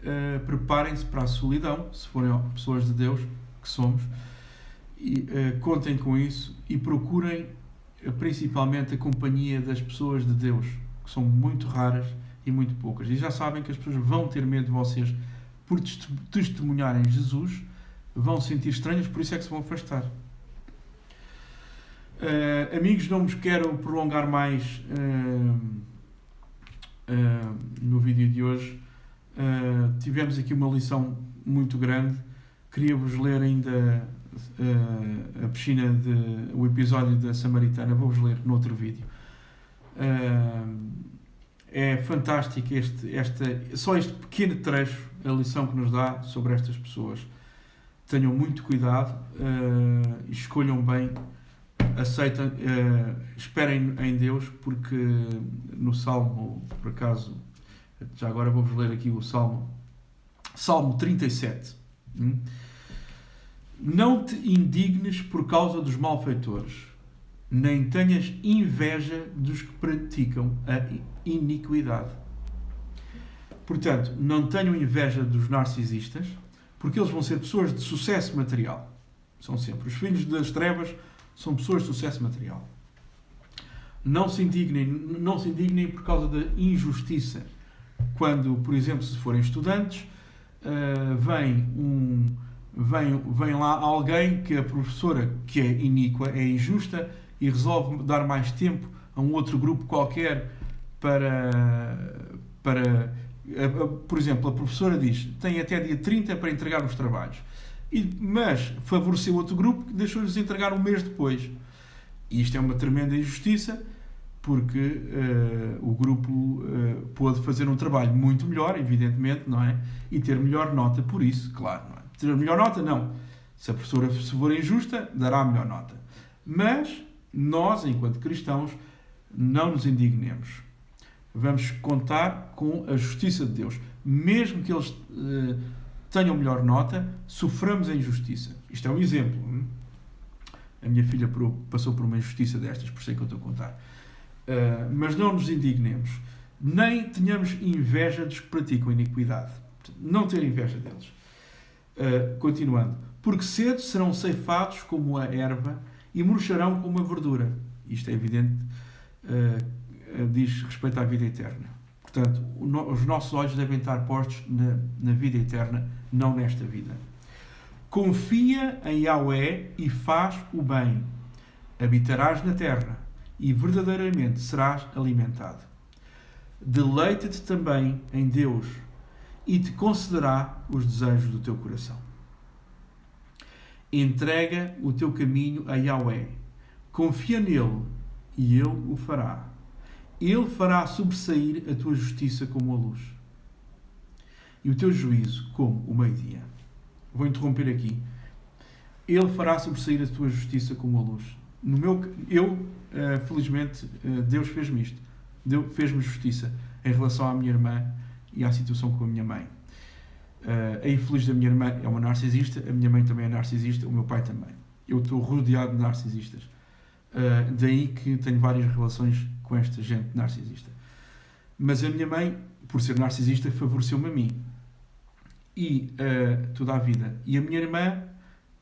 preparem-se para a solidão, se forem pessoas de Deus, que somos, e contem com isso e procurem principalmente a companhia das pessoas de Deus, que são muito raras e muito poucas. E já sabem que as pessoas vão ter medo de vocês por testemunharem Jesus, vão sentir estranhos, por isso é que se vão afastar. Amigos, não vos quero prolongar mais no vídeo de hoje. Tivemos aqui uma lição muito grande. Queria-vos ler ainda a piscina o episódio da Samaritana. Vou-vos ler no outro vídeo. É fantástico só este pequeno trecho, a lição que nos dá sobre estas pessoas. Tenham muito cuidado e escolham bem, aceitem, esperem em Deus, porque no Salmo, por acaso, já agora vou-vos ler aqui o Salmo 37. Não te indignes por causa dos malfeitores, nem tenhas inveja dos que praticam a iniquidade. Portanto, não tenham inveja dos narcisistas, porque eles vão ser pessoas de sucesso material. São sempre. Os filhos das trevas são pessoas de sucesso material. Não se indignem por causa da injustiça. Quando, por exemplo, se forem estudantes, vem lá alguém que a professora, que é iníqua, é injusta, e resolve dar mais tempo a um outro grupo qualquer por exemplo, a professora diz tem até dia 30 para entregar os trabalhos, mas favoreceu outro grupo que deixou-lhes entregar um mês depois. E isto é uma tremenda injustiça, porque o grupo pôde fazer um trabalho muito melhor, evidentemente, não é? E ter melhor nota por isso, claro. Não é? Ter melhor nota, não. Se a professora for injusta, dará a melhor nota. Mas nós, enquanto cristãos, não nos indignemos. Vamos contar com a justiça de Deus. Mesmo que eles tenham melhor nota, soframos a injustiça. Isto é um exemplo. A minha filha passou por uma injustiça destas, por isso é que eu estou a contar. Mas não nos indignemos. Nem tenhamos inveja dos que praticam iniquidade. Não ter inveja deles. Continuando. Porque cedo serão ceifados como a erva e murcharão como a verdura. Isto é evidente. Diz respeito à vida eterna. Portanto, os nossos olhos devem estar postos na vida eterna, não nesta vida. Confia em Yahweh e faz o bem. Habitarás na terra e verdadeiramente serás alimentado. Deleita-te também em Deus e te concederá os desejos do teu coração. Entrega o teu caminho a Yahweh. Confia nele e ele o fará. Ele fará sobressair a tua justiça como a luz e o teu juízo como o meio-dia. Vou interromper aqui. Ele fará sobressair a tua justiça como a luz. Felizmente, Deus fez-me isto. Deus fez-me justiça em relação à minha irmã e à situação com a minha mãe. A infeliz da minha irmã é uma narcisista, a minha mãe também é narcisista, o meu pai também. Eu estou rodeado de narcisistas. Daí que tenho várias relações com esta gente narcisista. Mas a minha mãe, por ser narcisista, favoreceu-me a mim. E toda a vida. E a minha irmã,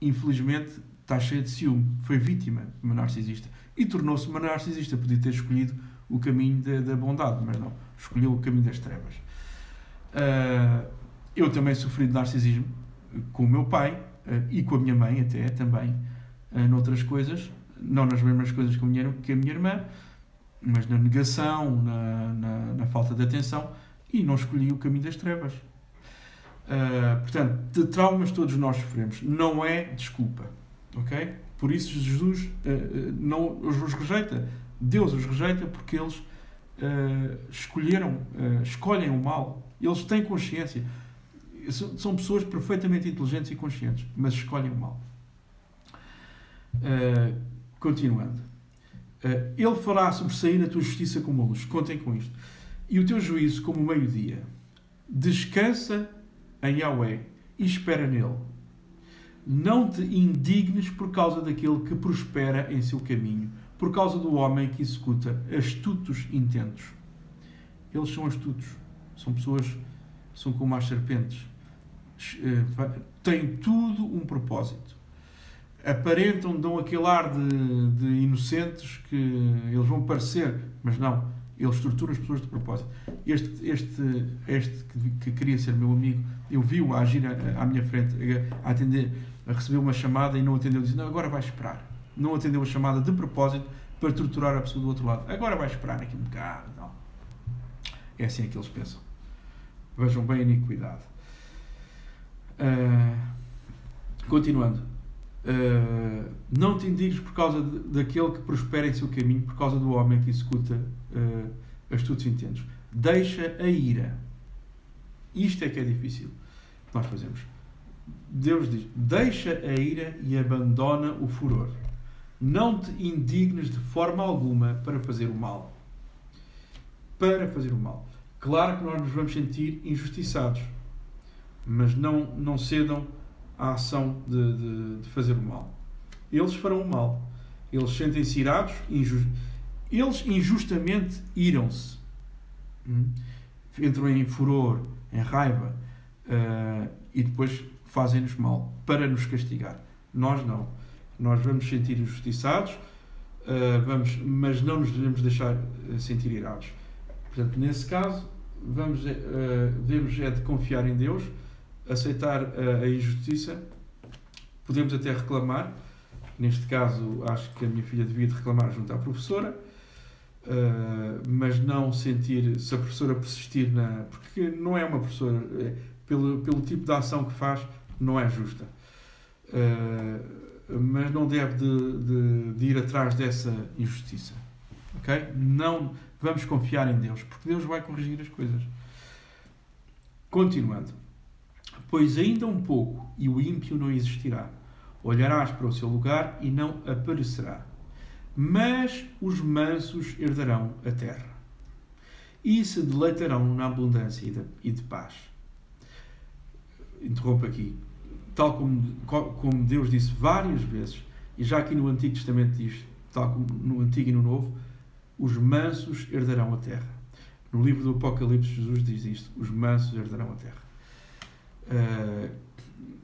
infelizmente, está cheia de ciúme. Foi vítima de uma narcisista. E tornou-se uma narcisista. Podia ter escolhido o caminho da bondade, mas não. Escolheu o caminho das trevas. Eu também sofri de narcisismo com o meu pai e com a minha mãe até, também, noutras coisas. Não nas mesmas coisas que a minha irmã, mas na negação, na falta de atenção, e não escolhi o caminho das trevas. Portanto, de traumas todos nós sofremos. Não é desculpa. Ok? Por isso Jesus não os rejeita. Deus os rejeita porque eles escolhem o mal. Eles têm consciência. São pessoas perfeitamente inteligentes e conscientes, mas escolhem o mal. Continuando. Ele fará sobressair a tua justiça como a luz. Contem com isto. E o teu juízo como o meio-dia. Descansa em Yahweh e espera nele. Não te indignes por causa daquele que prospera em seu caminho, por causa do homem que executa astutos intentos. Eles são astutos. São pessoas, são como as serpentes. Têm tudo um propósito. Aparentam, dão aquele ar de inocentes que eles vão parecer, mas não, eles torturam as pessoas de propósito. Este que queria ser meu amigo, eu vi-o a agir à minha frente, a atender, a receber uma chamada e não atendeu, dizendo, não, agora vai esperar. Não atendeu a chamada de propósito para torturar a pessoa do outro lado. Agora vai esperar aqui um bocado. Não. É assim que eles pensam. Vejam bem a iniquidade. Continuando. Não te indignes por causa daquele que prospera em seu caminho, por causa do homem que executa astutos intentos. Deixa a ira. Isto é que é difícil. Nós fazemos. Deus diz, deixa a ira e abandona o furor. Não te indignes de forma alguma para fazer o mal. Para fazer o mal. Claro que nós nos vamos sentir injustiçados, mas não cedam à ação de fazer o mal. Eles farão o mal. Eles sentem-se irados, eles injustamente iram-se. Entram em furor, em raiva, e depois fazem-nos mal para nos castigar. Nós não. Nós vamos sentir injustiçados, mas não nos devemos deixar sentir irados. Portanto, nesse caso, devemos de confiar em Deus, aceitar a injustiça. Podemos até reclamar. Neste caso, acho que a minha filha devia de reclamar junto à professora, mas não sentir, se a professora persistir porque não é uma professora, pelo tipo de ação que faz, não é justa. Mas não deve de ir atrás dessa injustiça. Ok? Não vamos confiar em Deus, porque Deus vai corrigir as coisas. Continuando. Pois ainda um pouco, e o ímpio não existirá. Olharás para o seu lugar e não aparecerá. Mas os mansos herdarão a terra e se deleitarão na abundância e de paz. Interrompo aqui. Tal como Deus disse várias vezes, e já aqui no Antigo Testamento diz, tal como no Antigo e no Novo, os mansos herdarão a terra. No livro do Apocalipse, Jesus diz isto: os mansos herdarão a terra.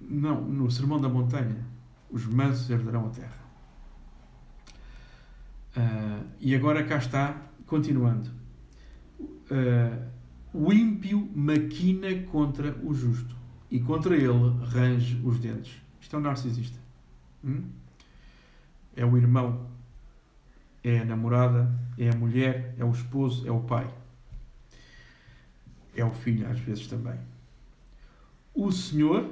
Não, no Sermão da Montanha, os mansos herdarão a terra. E agora cá está, continuando. O ímpio maquina contra o justo e contra ele range os dentes. Isto é um narcisista. É o irmão, é a namorada, é a mulher, é o esposo, é o pai. É o filho, às vezes, também. O Senhor,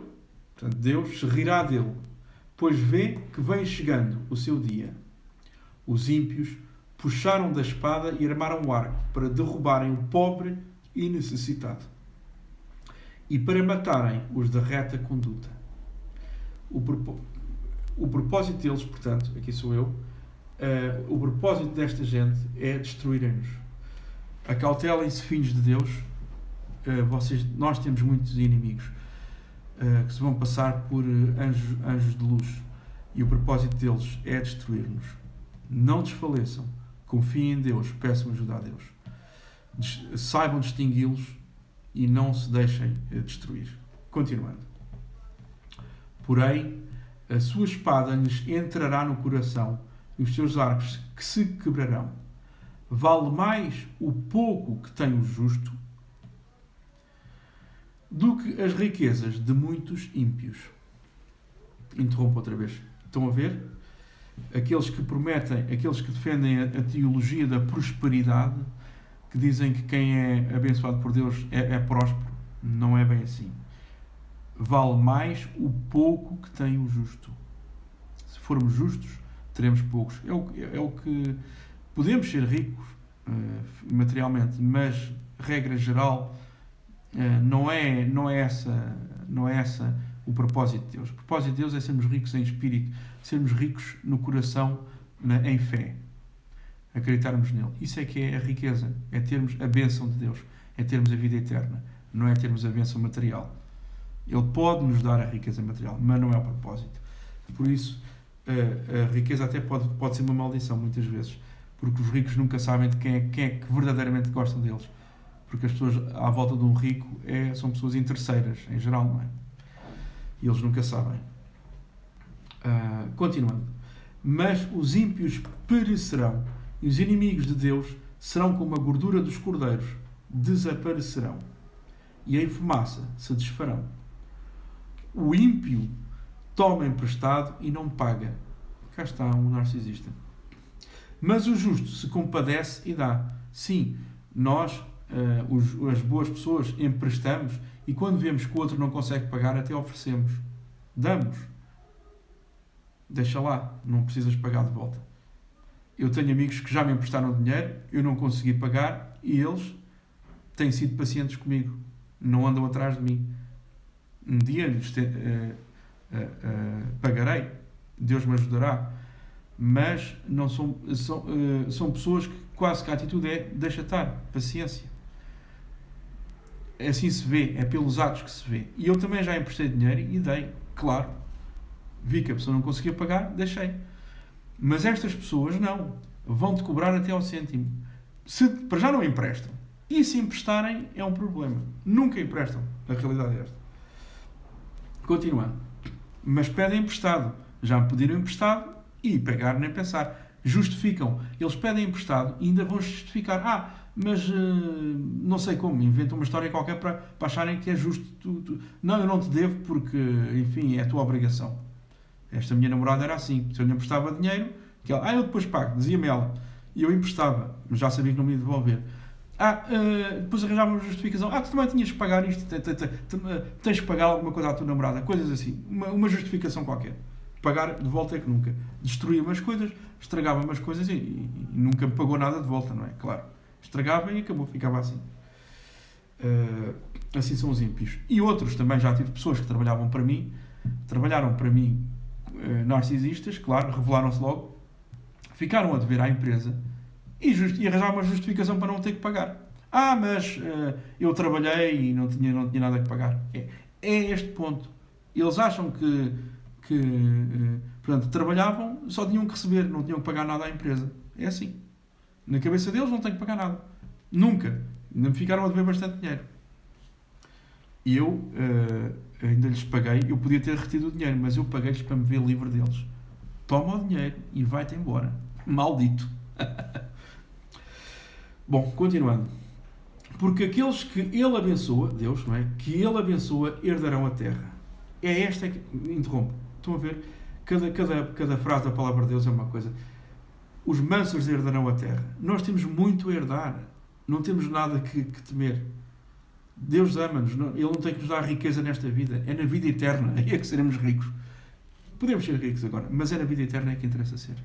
portanto, Deus, se rirá dele, pois vê que vem chegando o seu dia. Os ímpios puxaram da espada e armaram o arco para derrubarem o pobre e necessitado e para matarem os da reta conduta. O propósito deles, portanto, aqui sou eu, o propósito desta gente é destruírem-nos. Acautelem-se, filhos de Deus. Nós temos muitos inimigos que se vão passar por anjos de luz, e o propósito deles é destruir-nos. Não desfaleçam, confiem em Deus, peçam ajuda a Deus. Saibam distingui-los e não se deixem destruir. Continuando. Porém, a sua espada lhes entrará no coração e os seus arcos que se quebrarão. Vale mais o pouco que tem o justo do que as riquezas de muitos ímpios. Interrompo outra vez. Estão a ver? Aqueles que prometem, aqueles que defendem a teologia da prosperidade, que dizem que quem é abençoado por Deus é próspero. Não é bem assim. Vale mais o pouco que tem o justo. Se formos justos, teremos poucos. É o que podemos ser ricos materialmente, mas regra geral não é essa o propósito de Deus. O propósito de Deus é sermos ricos em espírito, sermos ricos no coração, em fé, acreditarmos nele. Isso é que é a riqueza, é termos a bênção de Deus, é termos a vida eterna, não é termos a bênção material. Ele pode nos dar a riqueza material, mas não é o propósito. Por isso, a riqueza até pode ser uma maldição, muitas vezes, porque os ricos nunca sabem de quem é que verdadeiramente gosta deles. Porque as pessoas à volta de um rico são pessoas interesseiras, em geral, não é? E eles nunca sabem. Continuando. Mas os ímpios perecerão, e os inimigos de Deus serão como a gordura dos cordeiros, desaparecerão, e em fumaça se desfarão. O ímpio toma emprestado e não paga. Cá está um narcisista. Mas o justo se compadece e dá. Sim, nós, as boas pessoas, emprestamos, e quando vemos que o outro não consegue pagar, até oferecemos. Damos. Deixa lá, não precisas pagar de volta. Eu tenho amigos que já me emprestaram dinheiro, eu não consegui pagar, e eles têm sido pacientes comigo. Não andam atrás de mim. Um dia lhes pagarei, Deus me ajudará. Mas não são pessoas que quase que a atitude é deixa estar, paciência. Assim se vê, é pelos atos que se vê. E eu também já emprestei dinheiro e dei, claro. Vi que a pessoa não conseguia pagar, deixei. Mas estas pessoas não. Vão-te cobrar até ao cêntimo. Para já não emprestam. E se emprestarem, é um problema. Nunca emprestam. A realidade é esta. Continuando. Mas pedem emprestado. Já me pediram emprestado e pegar nem pensar. Justificam. Eles pedem emprestado e ainda vão justificar. Mas não sei como. Inventam uma história qualquer para acharem que é justo. Não, eu não te devo porque, enfim, é a tua obrigação. Esta minha namorada era assim. Se eu lhe emprestava dinheiro, que ela, eu depois pago. Dizia-me ela. E eu emprestava. Mas já sabia que não me ia devolver. Depois arranjava uma justificação. Tu também tinhas que pagar isto. Tens que pagar alguma coisa à tua namorada. Coisas assim. Uma justificação qualquer. Pagar de volta é que nunca. Destruía umas coisas, estragava umas coisas e nunca me pagou nada de volta, não é? Claro. Estragava e acabou. Ficava assim. Assim são os ímpios. E outros também, já tive pessoas que trabalharam para mim, narcisistas, claro, revelaram-se logo, ficaram a dever à empresa e arranjaram uma justificação para não ter que pagar. Mas eu trabalhei e não tinha nada que pagar. É este ponto. Eles acham que portanto, trabalhavam, só tinham que receber, não tinham que pagar nada à empresa. É assim. Na cabeça deles não têm que pagar nada. Nunca. Ainda me ficaram a dever bastante dinheiro. E eu ainda lhes paguei, eu podia ter retido o dinheiro, mas eu paguei-lhes para me ver livre deles. Toma o dinheiro e vai-te embora. Maldito. Bom, continuando. Porque aqueles que Ele abençoa, Deus, não é? Que Ele abençoa, herdarão a terra. É esta que... Interrompo. Estão a ver? Cada frase da palavra de Deus é uma coisa. Os mansos herdarão a terra. Nós temos muito a herdar. Não temos nada que temer. Deus ama-nos. Ele não tem que nos dar riqueza nesta vida. É na vida eterna. Aí é que seremos ricos. Podemos ser ricos agora, mas é na vida eterna é que interessa ser.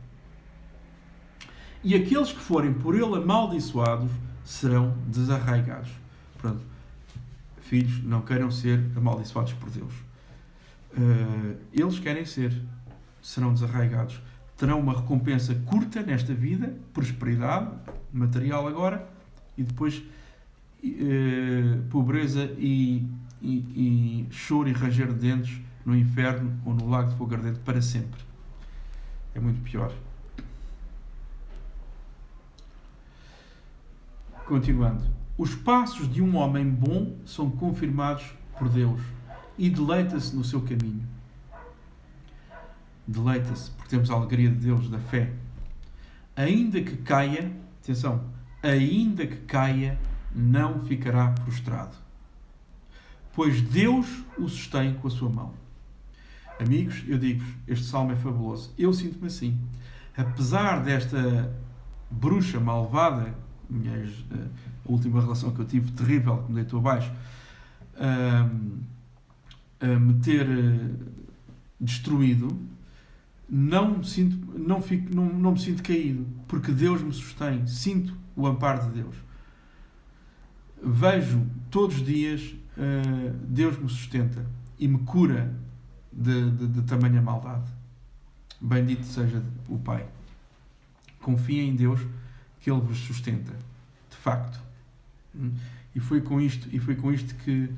E aqueles que forem por Ele amaldiçoados serão desarraigados. Pronto. Filhos, não queiram ser amaldiçoados por Deus. Eles querem ser. Serão desarraigados. Terão uma recompensa curta nesta vida, prosperidade material agora, e depois pobreza e choro e ranger de dentes no inferno ou no lago de fogo ardente para sempre. É muito pior. Continuando. Os passos de um homem bom são confirmados por Deus e deleita-se no seu caminho. Deleita-se, porque temos a alegria de Deus, da fé. Ainda que caia, atenção, ainda que caia, não ficará prostrado, pois Deus o sustém com a sua mão. Amigos, eu digo-vos, este salmo é fabuloso. Eu sinto-me assim. Apesar desta bruxa malvada, a última relação que eu tive, terrível, que me deitou abaixo, me ter destruído, não me sinto caído, porque Deus me sustém. Sinto o amparo de Deus. Vejo todos os dias Deus me sustenta e me cura de tamanha maldade. Bendito seja o Pai. Confiem em Deus que Ele vos sustenta, de facto. E foi com isto que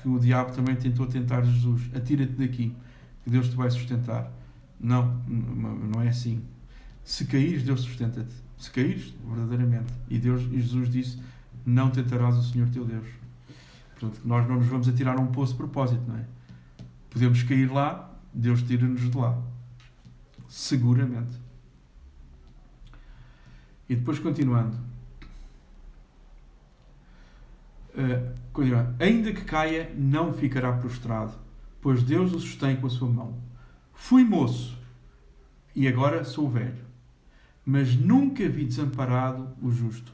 o diabo também tentou tentar Jesus. Atira-te daqui, que Deus te vai sustentar. Não é assim. Se caíres, Deus sustenta-te. Se caíres, verdadeiramente. E Jesus disse, não tentarás o Senhor teu Deus. Portanto, nós não nos vamos atirar a um poço de propósito, não é? Podemos cair lá, Deus tira-nos de lá. Seguramente. E depois continuando. Ainda que caia, não ficará prostrado, pois Deus o sustém com a sua mão. Fui moço, e agora sou velho, mas nunca vi desamparado o justo,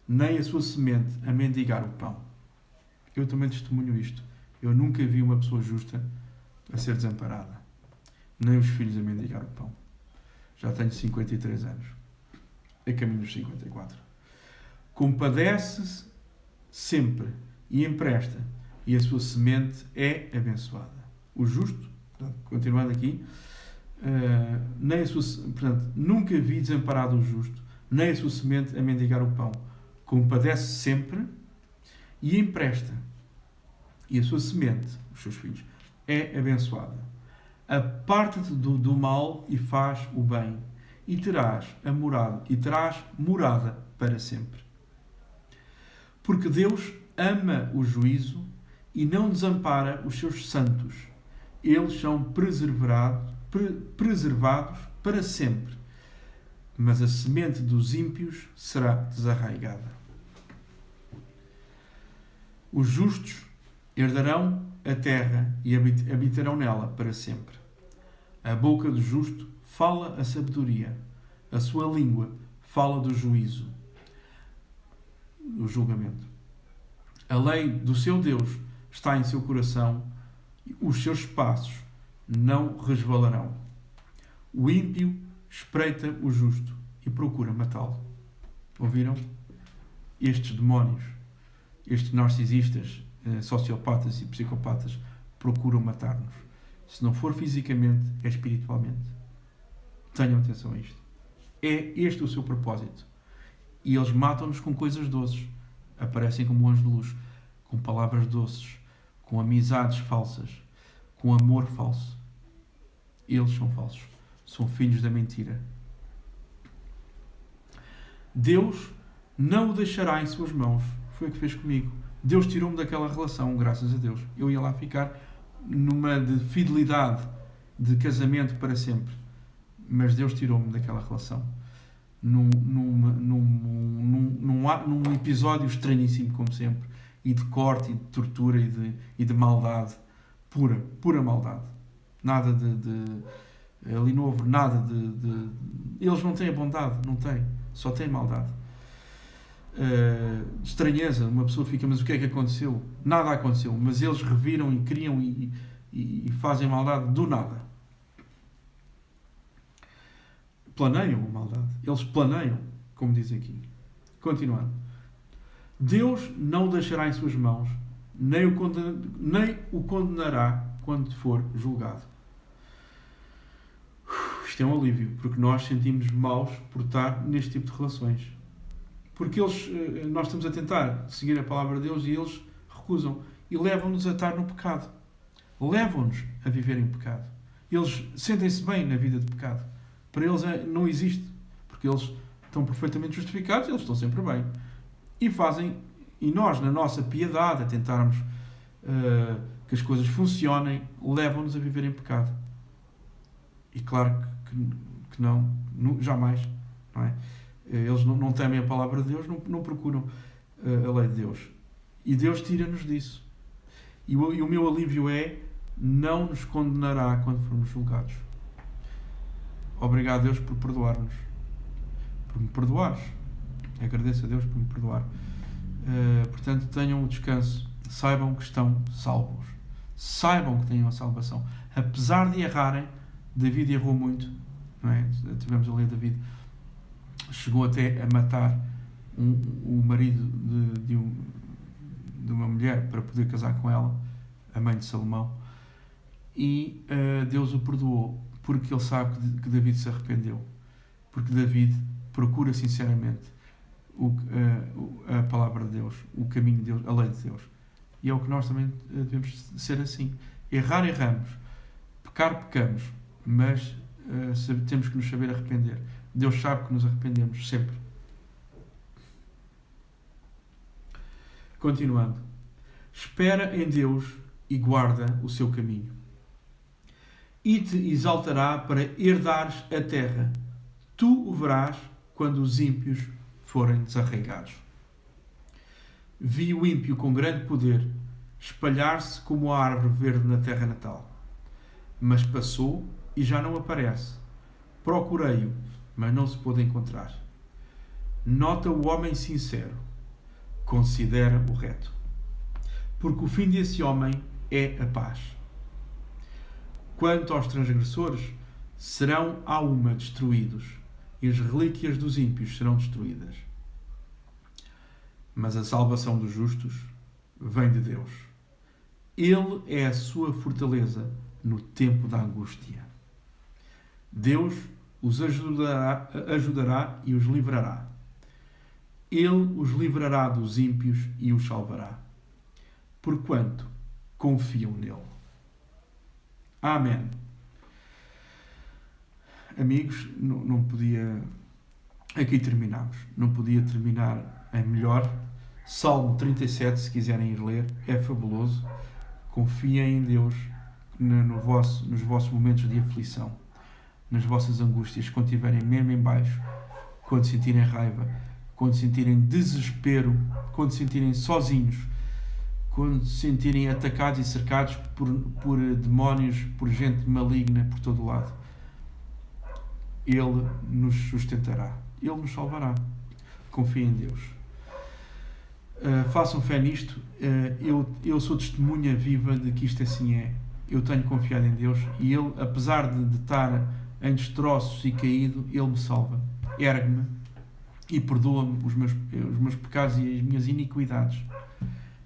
nem a sua semente a mendigar o pão. Eu também testemunho isto. Eu nunca vi uma pessoa justa a ser desamparada, nem os filhos a mendigar o pão. Já tenho 53 anos, a caminho dos 54. Compadece-se sempre e empresta, e a sua semente é abençoada. O justo, portanto, continuando aqui, nunca vi desamparado o justo, nem a sua semente a mendigar o pão. Compadece sempre e empresta, e a sua semente, os seus filhos, é abençoada. Aparta-te do mal e faz o bem, e terás morada para sempre. Porque Deus ama o juízo e não desampara os seus santos. Eles são preservados para sempre, mas a semente dos ímpios será desarraigada. Os justos herdarão a terra e habitarão nela para sempre. A boca do justo fala a sabedoria, a sua língua fala do juízo, o julgamento. A lei do seu Deus está em seu coração, os seus passos não resvalarão. O ímpio espreita o justo e procura matá-lo. Ouviram? Estes demónios, estes narcisistas, sociopatas e psicopatas procuram matar-nos. Se não for fisicamente, é espiritualmente. Tenham atenção a isto. É este o seu propósito. E eles matam-nos com coisas doces. Aparecem como um anjo de luz, com palavras doces, com amizades falsas, com amor falso. Eles são falsos. São filhos da mentira. Deus não o deixará em suas mãos. Foi o que fez comigo. Deus tirou-me daquela relação, graças a Deus. Eu ia lá ficar numa de fidelidade, de casamento para sempre. Mas Deus tirou-me daquela relação. Num episódio estranhíssimo, como sempre. E de corte, e de tortura, e de maldade. Pura maldade. Nada ali não houve nada de... Eles não têm a bondade, não têm. Só têm maldade. Estranheza, uma pessoa fica, mas o que é que aconteceu? Nada aconteceu, mas eles reviram e criam e fazem maldade do nada. Planeiam a maldade. Eles planeiam, como diz aqui. Continuando. Deus não o deixará em suas mãos, nem o condenará quando for julgado. Isto é um alívio, porque nós sentimos maus por estar neste tipo de relações. Porque nós estamos a tentar seguir a palavra de Deus e eles recusam. E levam-nos a estar no pecado. Levam-nos a viver em pecado. Eles sentem-se bem na vida de pecado. Para eles não existe. Porque eles estão perfeitamente justificados, eles estão sempre bem. E nós, na nossa piedade, a tentarmos que as coisas funcionem, levam-nos a viver em pecado. E claro que não, jamais, não é? Eles não temem a palavra de Deus, não procuram a lei de Deus. E Deus tira-nos disso. E o meu alívio é: não nos condenará quando formos julgados. Obrigado, Deus, por perdoar-nos. Por me perdoares. Agradeço a Deus por me perdoar. Portanto, tenham o descanso. Saibam que estão salvos. Saibam que têm a salvação. Apesar de errarem, David errou muito. Não é? Tivemos a ler David. Chegou até a matar o marido de uma mulher para poder casar com ela, a mãe de Salomão. E Deus o perdoou, porque ele sabe que David se arrependeu. Porque David procura sinceramente a palavra de Deus, o caminho de Deus, a lei de Deus. E é o que nós também devemos ser assim. Errar, erramos. Pecar, pecamos. Mas temos que nos saber arrepender. Deus sabe que nos arrependemos sempre. Continuando. Espera em Deus e guarda o seu caminho. E te exaltará para herdares a terra. Tu o verás quando os ímpios forem desarraigados. Vi o ímpio com grande poder espalhar-se como a árvore verde na terra natal. Mas passou e já não aparece. Procurei-o, mas não se pôde encontrar. Nota o homem sincero. Considera o reto. Porque o fim desse homem é a paz. Quanto aos transgressores, serão à uma destruídos, e as relíquias dos ímpios serão destruídas. Mas a salvação dos justos vem de Deus. Ele é a sua fortaleza no tempo da angústia. Deus os ajudará e os livrará. Ele os livrará dos ímpios e os salvará, porquanto confiam nele. Amém. amigos, não podia... Aqui terminamos. Não podia terminar em melhor. Salmo 37, se quiserem ir ler, é fabuloso. Confiem em Deus nos vossos momentos de aflição, nas vossas angústias, quando estiverem mesmo em baixo, quando sentirem raiva, quando sentirem desespero, quando sentirem sozinhos, quando se sentirem atacados e cercados por demónios, por gente maligna por todo o lado. Ele nos sustentará. Ele nos salvará. Confiem em Deus. Façam fé nisto. Eu sou testemunha viva de que isto assim é. Eu tenho confiado em Deus e Ele, apesar de estar em destroços e caído, Ele me salva. Ergue-me e perdoa-me os meus pecados e as minhas iniquidades.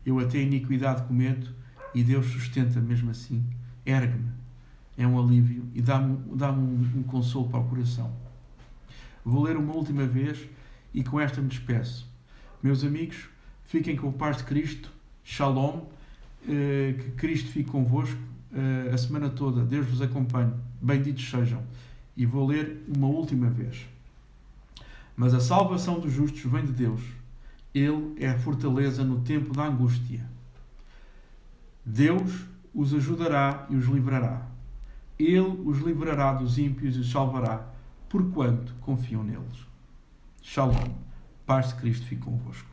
Eu até a iniquidade cometo e Deus sustenta mesmo assim. Ergue-me. É um alívio e dá-me um consolo para o coração. Vou ler uma última vez e com esta me despeço. Meus amigos, fiquem com a paz de Cristo. Shalom. Que Cristo fique convosco a semana toda. Deus vos acompanhe. Benditos sejam. E vou ler uma última vez. Mas a salvação dos justos vem de Deus. Ele é a fortaleza no tempo da angústia. Deus os ajudará e os livrará. Ele os livrará dos ímpios e os salvará, porquanto confiam neles. Shalom. Paz de Cristo fique convosco.